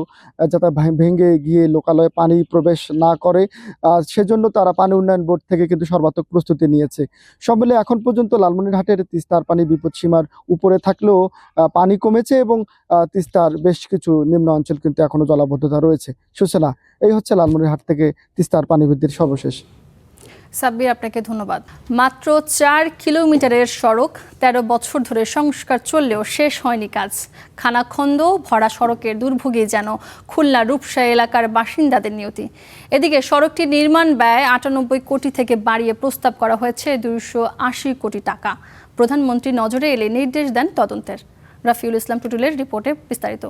যাতে ভেঙে গিয়ে লোকালয়ে পানি প্রবেশ না করে, সেজন্য তারা পানি উন্নয়ন বোর্ড থেকে কিন্তু সর্বাত্মক প্রস্তুতি নিয়েছে। সব মিলে এখন পর্যন্ত লালমনিরহাটের তিস্তার পানি বিপদসীমার উপরে থাকলেও পানি কমেছে এবং তিস্তার বেশ কিছু নিম্ন অঞ্চল কিন্তু এখনো জলাবদ্ধতা রয়েছে। সূচনা, এই হচ্ছে লালমনিরহাট থেকে তিস্তার পানি বৃদ্ধির সর্বশেষ। সাব্বির, আপনাকে ধন্যবাদ। মাত্র 4 কিলোমিটারের সড়ক, 13 বছর ধরে সংস্কার চললেও শেষ হয়নি কাজ। খানাখন্দ ভরা সড়কের দুর্ভোগী যেন খুলনা রূপসা এলাকার বাসিন্দাদের নিয়তি। এদিকে সড়কটি নির্মাণ ব্যয় 98 কোটি থেকে বাড়িয়ে প্রস্তাব করা হয়েছে 280 কোটি টাকা। প্রধানমন্ত্রী নজরে এলে নির্দেশ দেন তদন্তের। রাফিউল ইসলাম টুটুলের রিপোর্টে বিস্তারিত।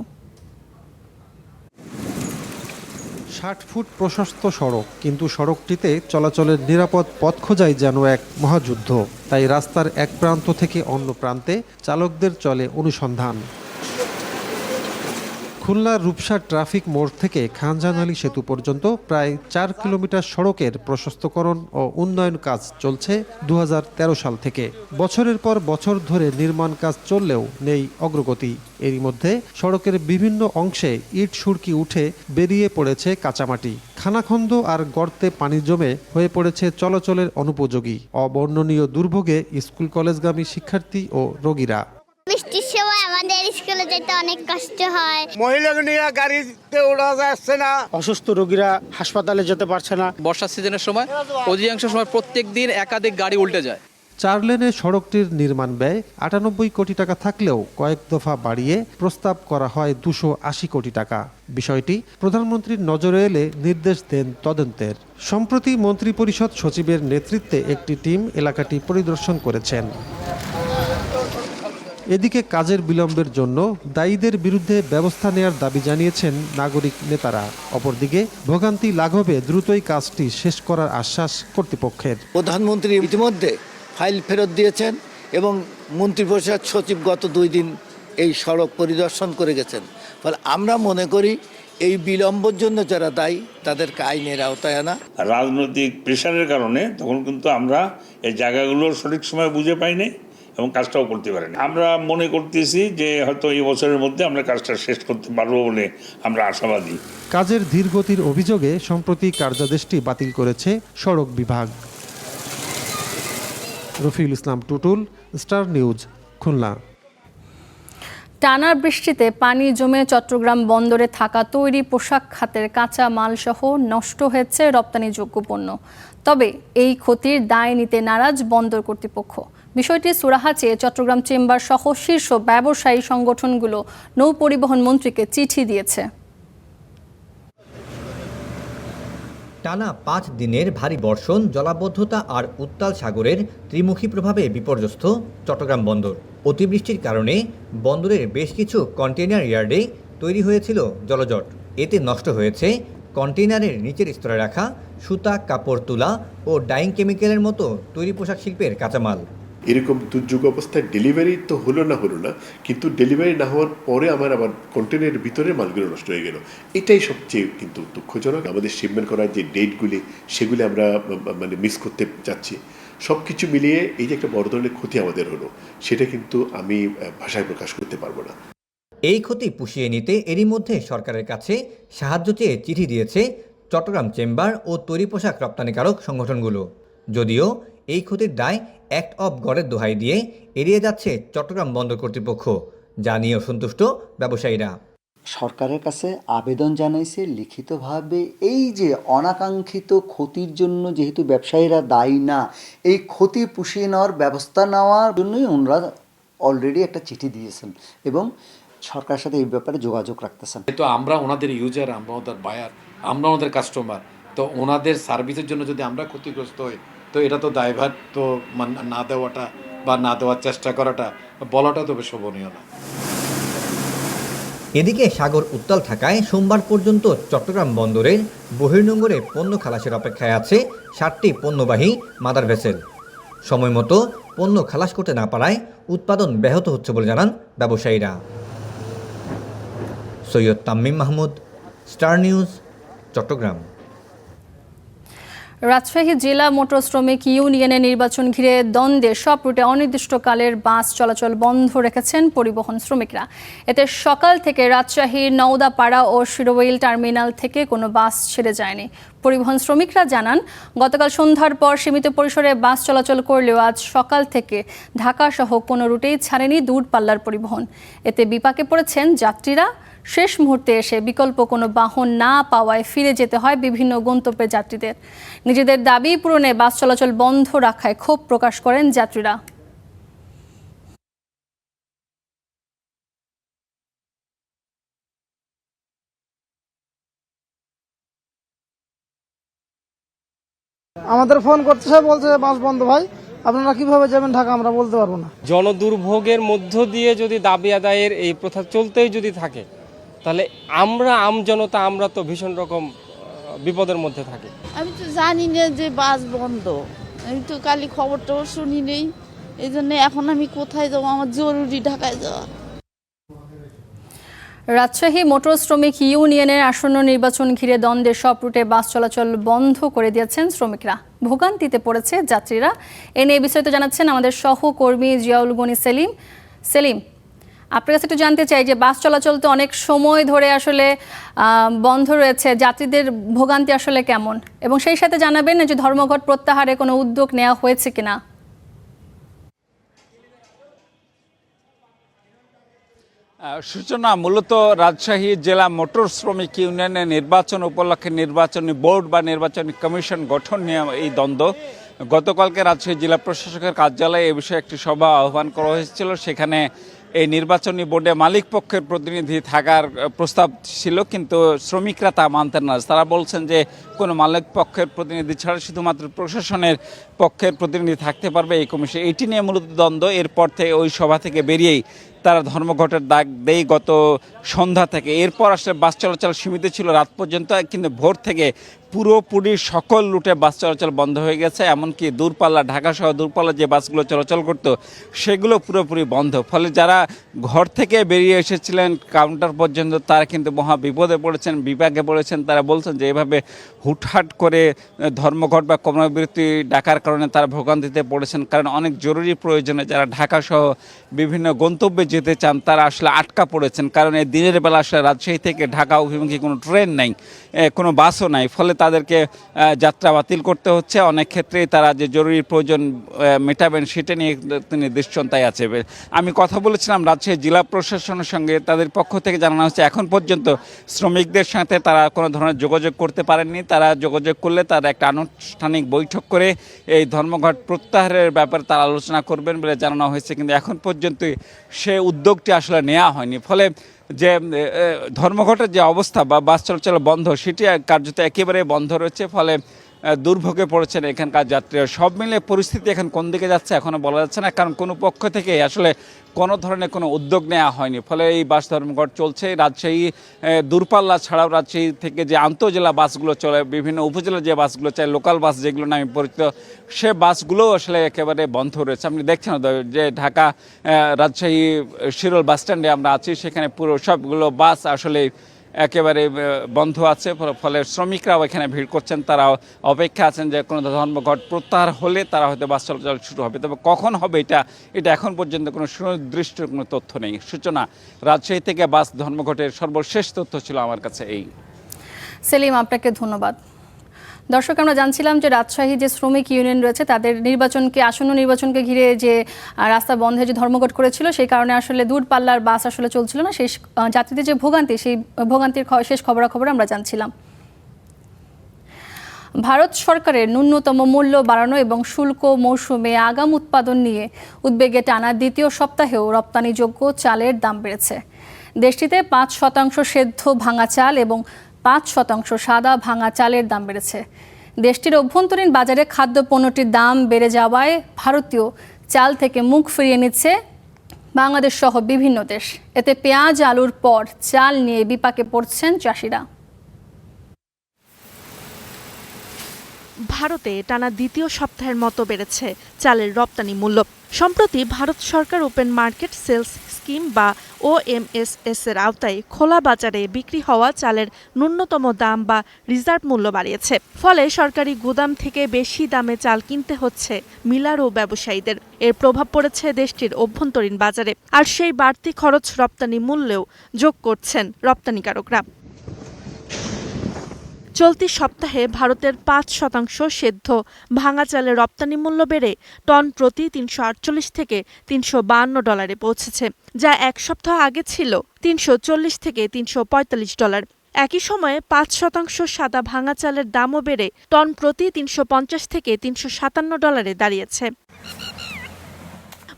60 ফুট প্রশস্ত সড়ক, কিন্তু সড়কটিতে চলাচলের নিরাপদ পথ খোঁজাই যেন এক মহাযুদ্ধ। তাই রাস্তার এক প্রান্ত থেকে অন্য প্রান্তে চালকদের চলে অনুসন্ধান। খুলনার রূপসা ট্রাফিক মোড় থেকে খানজাহান সেতু পর্যন্ত প্রায় 4 কিলোমিটার সড়কের প্রশস্তকরণ ও উন্নয়ন কাজ চলছে 2013 সাল থেকে। বছরের পর বছর ধরে নির্মাণ কাজ চললেও নেই অগ্রগতি। এরই মধ্যে সড়কের বিভিন্ন অংশে ইট সুরকি উঠে বেরিয়ে পড়েছে কাঁচামাটি। খানাখন্দ আর গর্তে পানি জমে হয়ে পড়েছে চলাচলের অনুপযোগী। অবর্ণনীয় দুর্ভোগে স্কুল কলেজগামী শিক্ষার্থী ও রোগীরা। বৃষ্টির সময় আমাদের স্কুলে যেতে অনেক কষ্ট হয়। মহিলাকে নিয়ে গাড়িতে ওড়া যাচ্ছে না, অসুস্থ রোগীরা হাসপাতালে যেতে পারছে না। বর্ষা সিজনের সময় অধিকাংশ সময় প্রত্যেক দিন একাধিক গাড়ি উল্টে যায়। 4 লেনে সড়কটির নির্মাণ ব্যয় 98 কোটি টাকা থাকলেও কয়েক দফা বাড়িয়ে প্রস্তাব করা হয় 280 কোটি টাকা। বিষয়টি প্রধানমন্ত্রীর নজরে এলে নির্দেশ দেন তদন্তের। সম্প্রতি মন্ত্রিপরিষদ সচিবের নেতৃত্বে একটি টিম এলাকাটি পরিদর্শন করেছেন। এদিকে কাজের বিলম্বের জন্য দায়ীদের বিরুদ্ধে ব্যবস্থা নেয়ার দাবি জানিয়েছেন নাগরিক নেতারা। অপরদিকে ভোগান্তি লাঘবে দ্রুতই কাজটি শেষ করার আশ্বাস কর্তৃপক্ষের। প্রধানমন্ত্রী ইতিমধ্যে ফাইল ফেরত দিয়েছেন এবং মন্ত্রিপরিষদ সচিব গত 2 দিন এই সড়ক পরিদর্শন করে গেছেন। ফলে আমরা মনে করি এই বিলম্বের জন্য যারা দায়ী তাদেরকে আইনের আওতায় আনা। রাজনৈতিক প্রেশারের কারণে তখন কিন্তু আমরা এই জায়গাগুলোর সঠিক সময় বুঝে পাইনি এবং কাজটাও করতে পারেনি। আমরা মনে করতেছি যে হয়তো এই বছরের মধ্যে আমরা কাজটা শেষ করতে পারবো বলে আমরা আশাবাদী। কাজের ধীরগতির অভিযোগে সম্প্রতি কার্যাদেশটি বাতিল করেছে সড়ক বিভাগ। Rafiul Islam Tutul, star news, Khulna. টানা বৃষ্টিতে পানি জমে চট্টগ্রাম বন্দরে থাকা তৈরি পোশাক খাতের কাঁচা মাল সহ নষ্ট হয়েছে রপ্তানিযোগ্য পণ্য। তবে এই ক্ষতির দায় নিতে নারাজ বন্দর কর্তৃপক্ষ। বিষয়টি সুরাহা চেয়ে চট্টগ্রাম চেম্বার সহ শীর্ষ ব্যবসায়ী সংগঠনগুলো নৌ পরিবহন মন্ত্রীকে চিঠি দিয়েছে। টানা 5 দিনের ভারী বর্ষণ, জলাবদ্ধতা আর উত্তাল সাগরের ত্রিমুখী প্রভাবে বিপর্যস্ত চট্টগ্রাম বন্দর। অতিবৃষ্টির কারণে বন্দরের বেশ কিছু কন্টেইনার ইয়ার্ডে তৈরি হয়েছিল জলজট। এতে নষ্ট হয়েছে কন্টেইনারের নিচের স্তরে রাখা সুতা, কাপড় তুলা ও ডাইং কেমিক্যালের মতো তৈরি পোশাক শিল্পের কাঁচামাল। এরকম দুর্যোগ অবস্থায় ডেলিভারি তো হলো না, কিন্তু ডেলিভারি না হওয়ার পরে আবার কন্টেনারের ভিতরে মালগুলো নষ্ট হয়ে গেল। এটাই সবচেয়ে কিন্তু দুঃখজনক। আমাদের শিপমেন্ট করার যে ডেটগুলি সেগুলি আমরা মিস করতে যাচ্ছি। সব কিছু মিলিয়ে এই যে একটা বড় ধরনের ক্ষতি আমাদের হলো, সেটা কিন্তু আমি ভাষায় প্রকাশ করতে পারবো না। এই ক্ষতি পুষিয়ে নিতে এরই মধ্যে সরকারের কাছে সাহায্য চেয়ে চিঠি দিয়েছে চট্টগ্রাম চেম্বার ও তৈরি পোশাক রপ্তানিকারক সংগঠনগুলো। যদিও এই ক্ষতির দায় অ্যাক্ট অফ গডের দোহাই দিয়ে এড়িয়ে যাচ্ছে চট্টগ্রাম বন্দর কর্তৃপক্ষ, যা নিয়ে অসন্তুষ্ট ব্যবসায়ীরা। সরকারের কাছে আবেদন জানাইছে লিখিতভাবে, এই যে অনাকাঙ্ক্ষিত ক্ষতির জন্য যেহেতু ব্যবসায়ীরা দায়ী না, এই ক্ষতি পুষিয়ে নেওয়ার ব্যবস্থা নেওয়ার জন্যই ওনারা অলরেডি একটা চিঠি দিয়েছেন এবং সরকারের সাথে এই ব্যাপারে যোগাযোগ রাখতেছেন। তো আমরা ওনাদের ইউজার, আমরা ওদের বায়ার, আমরা ওনাদের কাস্টমার, তো ওনাদের সার্ভিসের জন্য যদি আমরা ক্ষতিগ্রস্ত হই, তো এটা তো দায়ভার তো না দেওয়াটা বা না দেওয়ার চেষ্টা করাটা, বলাটা তো শোভনীয় না। এদিকে সাগর উত্তাল থাকায় সোমবার পর্যন্ত চট্টগ্রাম বন্দরের বহির্নোঙরে পণ্য খালাসের অপেক্ষায় আছে 7টি পণ্যবাহী মাদার ভেসেল। সময় মতো পণ্য খালাস করতে না পারায় উৎপাদন ব্যাহত হচ্ছে বলে জানান ব্যবসায়ীরা। Syed Tamim Mahmud, Star News, Chattogram. রাজশাহী জেলা মোটর শ্রমিক ইউনিয়নের নির্বাচন ঘিরে দ্বন্দ্বে সব রুটে অনির্দিষ্টকালের বাস চলাচল বন্ধ রেখেছেন পরিবহন শ্রমিকরা। এতে সকাল থেকে রাজশাহীর নওদাপাড়া ও শিরোইল টার্মিনাল থেকে কোনো বাস ছেড়ে যায়নি। পরিবহন শ্রমিকরা জানান, গতকাল সন্ধ্যার পর সীমিত পরিসরে বাস চলাচল করলেও আজ সকাল থেকে ঢাকা সহ কোনো রুটেই ছাড়েনি দূরপাল্লার পরিবহন। এতে বিপাকে পড়েছেন যাত্রীরা। শেষ মুহূর্তে এসে বিকল্প কোনো বাহন না পাওয়ায় ফিরে যেতে হয় বিভিন্ন গন্তব্যের যাত্রীদের। নিজেদের দাবি পূরণে বাস চলাচল বন্ধ রাখায় ক্ষোভ প্রকাশ করেন যাত্রীরা। আমাদের ফোন করতেছে, বলছে বাস বন্ধ ভাই, আপনারা কিভাবে যাবেন ঢাকা আমরা বলতে পারবো না। জনদুর্ভোগের মধ্য দিয়ে যদি দাবি আদায়ের এই প্রথা চলতেই যদি থাকে, তাহলে আমরা আমজনতা আমরা তো ভীষণ রকম বিপদের মধ্যে থাকি। আমি তো জানি না যে বাস বন্ধ, আমি তো কালি খবরটাও শুনি নেই, এই জন্য এখন আমি কোথায় যাবো, আমার জরুরি ঢাকায় যাওয়া। রাজশাহী মোটর শ্রমিক ইউনিয়নের আসন্ন নির্বাচন ঘিরে দ্বন্দ্বের সব রুটে বাস চলাচল বন্ধ করে দিয়েছেন শ্রমিকরা। ভোগান্তিতে পড়েছে যাত্রীরা। এ নিয়ে বিস্তারিত জানাচ্ছেন আমাদের সহকর্মী জিয়াউল গনি সেলিম। সেলিম, আপনার কাছে একটু জানতে চাই যে বাস চলাচল তো অনেক সময় ধরে আসলে বন্ধ রয়েছে, যাত্রীদের ভোগান্তি আসলে কেমন, এবং সেই সাথে জানাবেন যে ধর্মঘট প্রত্যাহারে কোনো উদ্যোগ নেওয়া হয়েছে কিনা। সূচনা মূলত রাজশাহী জেলা মোটর শ্রমিক ইউনিয়নের নির্বাচন উপলক্ষে নির্বাচনী বোর্ড বা নির্বাচনী কমিশন গঠন নিয়ে এই দ্বন্দ্ব। গতকালকে রাজশাহী জেলা প্রশাসকের কার্যালয়ে এ বিষয়ে একটি সভা আহ্বান করা হয়েছিল। সেখানে এই নির্বাচনী বোর্ডে মালিক পক্ষের প্রতিনিধি থাকার প্রস্তাব ছিল, কিন্তু শ্রমিকরা তা মানতেন না। তারা বলছেন যে কোনো মালিক পক্ষের প্রতিনিধি ছাড়া শুধুমাত্র প্রশাসনের পক্ষের প্রতিনিধি থাকতে পারবে এই কমিশন। এটি নিয়ে মূলত দ্বন্দ্ব। এরপর থেকে ওই সভা থেকে বেরিয়েই তারা ধর্মঘটের ডাক দেয় গত সন্ধ্যা থেকে। এরপর আসলে বাস চলাচল সীমিত ছিল রাত পর্যন্ত, কিন্তু ভোর থেকে পুরোপুরি সকল রুটে বাস চলাচল বন্ধ হয়ে গেছে। এমনকি দূরপাল্লা, ঢাকা সহ দূরপাল্লা যে বাসগুলো চলাচল করতো সেগুলো পুরোপুরি বন্ধ। ফলে যারা ঘর থেকে বেরিয়ে এসেছিলেন কাউন্টার পর্যন্ত তারা কিন্তু মহা বিপদে পড়েছেন, বিপাকে পড়েছেন। তারা বলছেন যে এভাবে হুটহাট করে ধর্মঘট বা কর্মবিরতি ডাকার কারণে তারা ভোগান্তিতে পড়েছেন। কারণ অনেক জরুরি প্রয়োজনে যারা ঢাকা সহ বিভিন্ন গন্তব্যে যেতে চান তারা আসলে আটকা পড়েছেন। কারণ এই দিনের বেলা আসলে রাজশাহী থেকে ঢাকা অভিমুখী কোনো ট্রেন নাই, কোনো বাসও নাই। ফলে তাদেরকে যাত্রা বাতিল করতে হচ্ছে। অনেক ক্ষেত্রেই তারা যে জরুরি প্রয়োজন মেটাবেন সেটা নিয়ে নির্দিষ্টতায় আছে। আমি কথা বলেছিলাম রাজশাহী জেলা প্রশাসনের সঙ্গে, তাদের পক্ষ থেকে জানানো হচ্ছে এখন পর্যন্ত শ্রমিকদের সাথে তারা কোনো ধরনের যোগাযোগ করতে পারেননি। তারা যোগাযোগ করলে তারা একটা আনুষ্ঠানিক বৈঠক করে এই ধর্মঘট প্রত্যাহারের ব্যাপারে তারা আলোচনা করবেন বলে জানানো হয়েছে, কিন্তু এখন পর্যন্ত সে উদ্যোগটি আসলে নেওয়া হয়নি। ফলে যে ধর্মঘটের যে অবস্থা বা বাস চলাচল বন্ধ সেটি কার্যত একেবারে বন্ধ রয়েছে। ফলে দুর্ভোগে পড়েছেন এখানকার যাত্রীরা। সব মিলে পরিস্থিতি এখন কোন দিকে যাচ্ছে এখনও বলা যাচ্ছে না, কারণ কোনো পক্ষ থেকে আসলে কোনো ধরনের কোনো উদ্যোগ নেওয়া হয়নি। ফলে এই বাস ধর্মঘট চলছে। রাজশাহী দূরপাল্লা ছাড়াও রাজশাহী থেকে যে আন্তঃজেলা বাসগুলো চলে, বিভিন্ন উপজেলা যে বাসগুলো চাই, লোকাল বাস যেগুলো নামে পরিচিত, সে বাসগুলোও আসলে একেবারে বন্ধ রয়েছে। আপনি দেখছেন যে ঢাকা রাজশাহী শিরোল বাস স্ট্যান্ডে আমরা আছি, সেখানে পুরো সবগুলো বাস আসলে একেবারে বন্ধ আছে। ফলে শ্রমিকরাও এখানে ভিড় করছেন, তারা অপেক্ষা আছেন যে কোনো ধর্মঘট প্রত্যাহার হলে তারা হয়তো বাস চলাচল শুরু হবে। তবে কখন হবে এটা এখন পর্যন্ত কোনো সুনির্দিষ্ট কোনো তথ্য নেই। সূচনা, রাজশাহী থেকে বাস ধর্মঘটের সর্বশেষ তথ্য ছিল আমার কাছে এই। সেলিম, আপনাকে ধন্যবাদ। দর্শক, আমরা জানছিলাম যে রাজশাহী যে শ্রমিক ইউনিয়ন রয়েছে তাদের আসন্ন নির্বাচনকে ঘিরে যে রাস্তা বন্ধে যে ধর্মঘট করেছিল সেই কারণে আসলে দূরপাল্লার বাস আসলে চলছিল না। সেই যাত্রীদের যে ভোগান্তি, সেই ভোগান্তির শেষ খবরাখবর আমরা জানছিলাম। ভারত সরকারের ন্যূনতম মূল্য বাড়ানো এবং শুল্ক মৌসুমে আগাম উৎপাদন নিয়ে উদ্বেগে টানা দ্বিতীয় সপ্তাহেও রপ্তানিযোগ্য চালের দাম বেড়েছে। দেশটিতে 5% সেদ্ধ ভাঙা চাল এবং 5% সাদা ভাঙা চালের দাম বেড়েছে। দেশটির অভ্যন্তরীণ বাজারে খাদ্যপণ্যটির দাম বেড়ে যাওয়ায় ভারতীয় চাল থেকে মুখ ফিরিয়ে নিচ্ছে বাংলাদেশ সহ বিভিন্ন দেশ। এতে পেঁয়াজ আলুর পর চাল নিয়ে বিপাকে পড়ছেন চাষিরা। ভারতে টানা দ্বিতীয় সপ্তাহের মতো বেড়েছে চালের রপ্তানি মূল্য। সম্প্রতি ভারত সরকার ওপেন মার্কেট সেলস স্কিম বা OMSS এর আওতায় খোলা বাজারে বিক্রি হওয়া চালের ন্যূনতম দাম বা রিজার্ভ মূল্য বাড়িয়েছে। ফলে সরকারি গুদাম থেকে বেশি দামে চাল কিনতে হচ্ছে মিলার ও ব্যবসায়ীদের। এর প্রভাব পড়েছে দেশটির অভ্যন্তরীণ বাজারে, আর সেই বাড়তি খরচ রপ্তানি মূল্যেও যোগ করছেন রপ্তানিকারকরা। চলতি সপ্তাহে ভারতের 5% সেদ্ধ ভাঙা চালের রপ্তানি মূল্য বেড়ে টন প্রতি $348 থেকে $352 পৌঁছেছে, যা এক সপ্তাহ আগে ছিল $340 থেকে $345। একই সময়ে 5% সাদা ভাঙা চালের দামও বেড়ে টন প্রতি $350 থেকে $357 দাঁড়িয়েছে।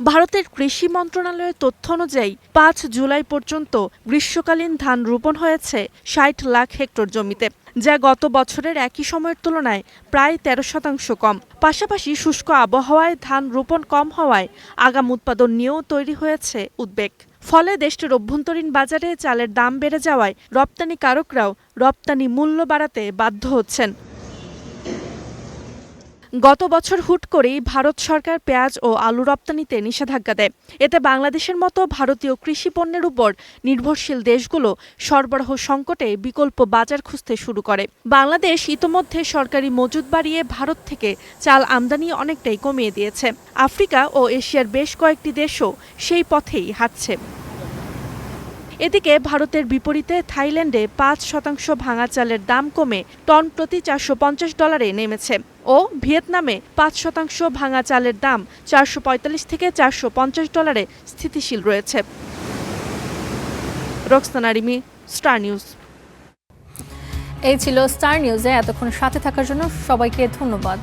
ভারতের কৃষি মন্ত্রণালয়ের তথ্য অনুযায়ী 5 জুলাই পর্যন্ত গ্রীষ্মকালীন ধান রোপণ হয়েছে 60 লাখ হেক্টর জমিতে। যা গত বছরের একই সময়ের তুলনায় প্রায় 13% কম। পাশাপাশি শুষ্ক আবহাওয়ায় ধান রোপণ কম হওয়ায় আগাম উৎপাদন নিয়েও তৈরি হয়েছে উদ্বেগ। ফলে দেশটির অভ্যন্তরীণ বাজারে চালের দাম বেড়ে যাওয়ায় রপ্তানিকারকরাও রপ্তানি মূল্য বাড়াতে বাধ্য হচ্ছেন। গত বছর হুট করেই ভারত সরকার পেঁয়াজ ও আলু রপ্তানিতে নিষেধাজ্ঞা দেয়। এতে বাংলাদেশের মতো ভারতীয় কৃষি পণ্যের উপর নির্ভরশীল দেশগুলো সরবরাহ সংকটে বিকল্প বাজার খুঁজতে শুরু করে। বাংলাদেশ ইতোমধ্যে সরকারি মজুদ বাড়িয়ে ভারত থেকে চাল আমদানি অনেকটাই কমিয়ে দিয়েছে। আফ্রিকা ও এশিয়ার বেশ কয়েকটি দেশও সেই পথেই হাঁটছে। এদিকে ভারতের বিপরীতে থাইল্যান্ডে 5% ভাঙা চালের দাম কমে টন প্রতি $450 নেমেছে ও ভিয়েতনামে 5% ভাঙা চালের দাম $445 থেকে $450 স্থিতিশীল রয়েছে। Roksana Rimi, star news. এই ছিল স্টার নিউজে এতক্ষণ সাথে থাকার জন্য সবাইকে ধন্যবাদ।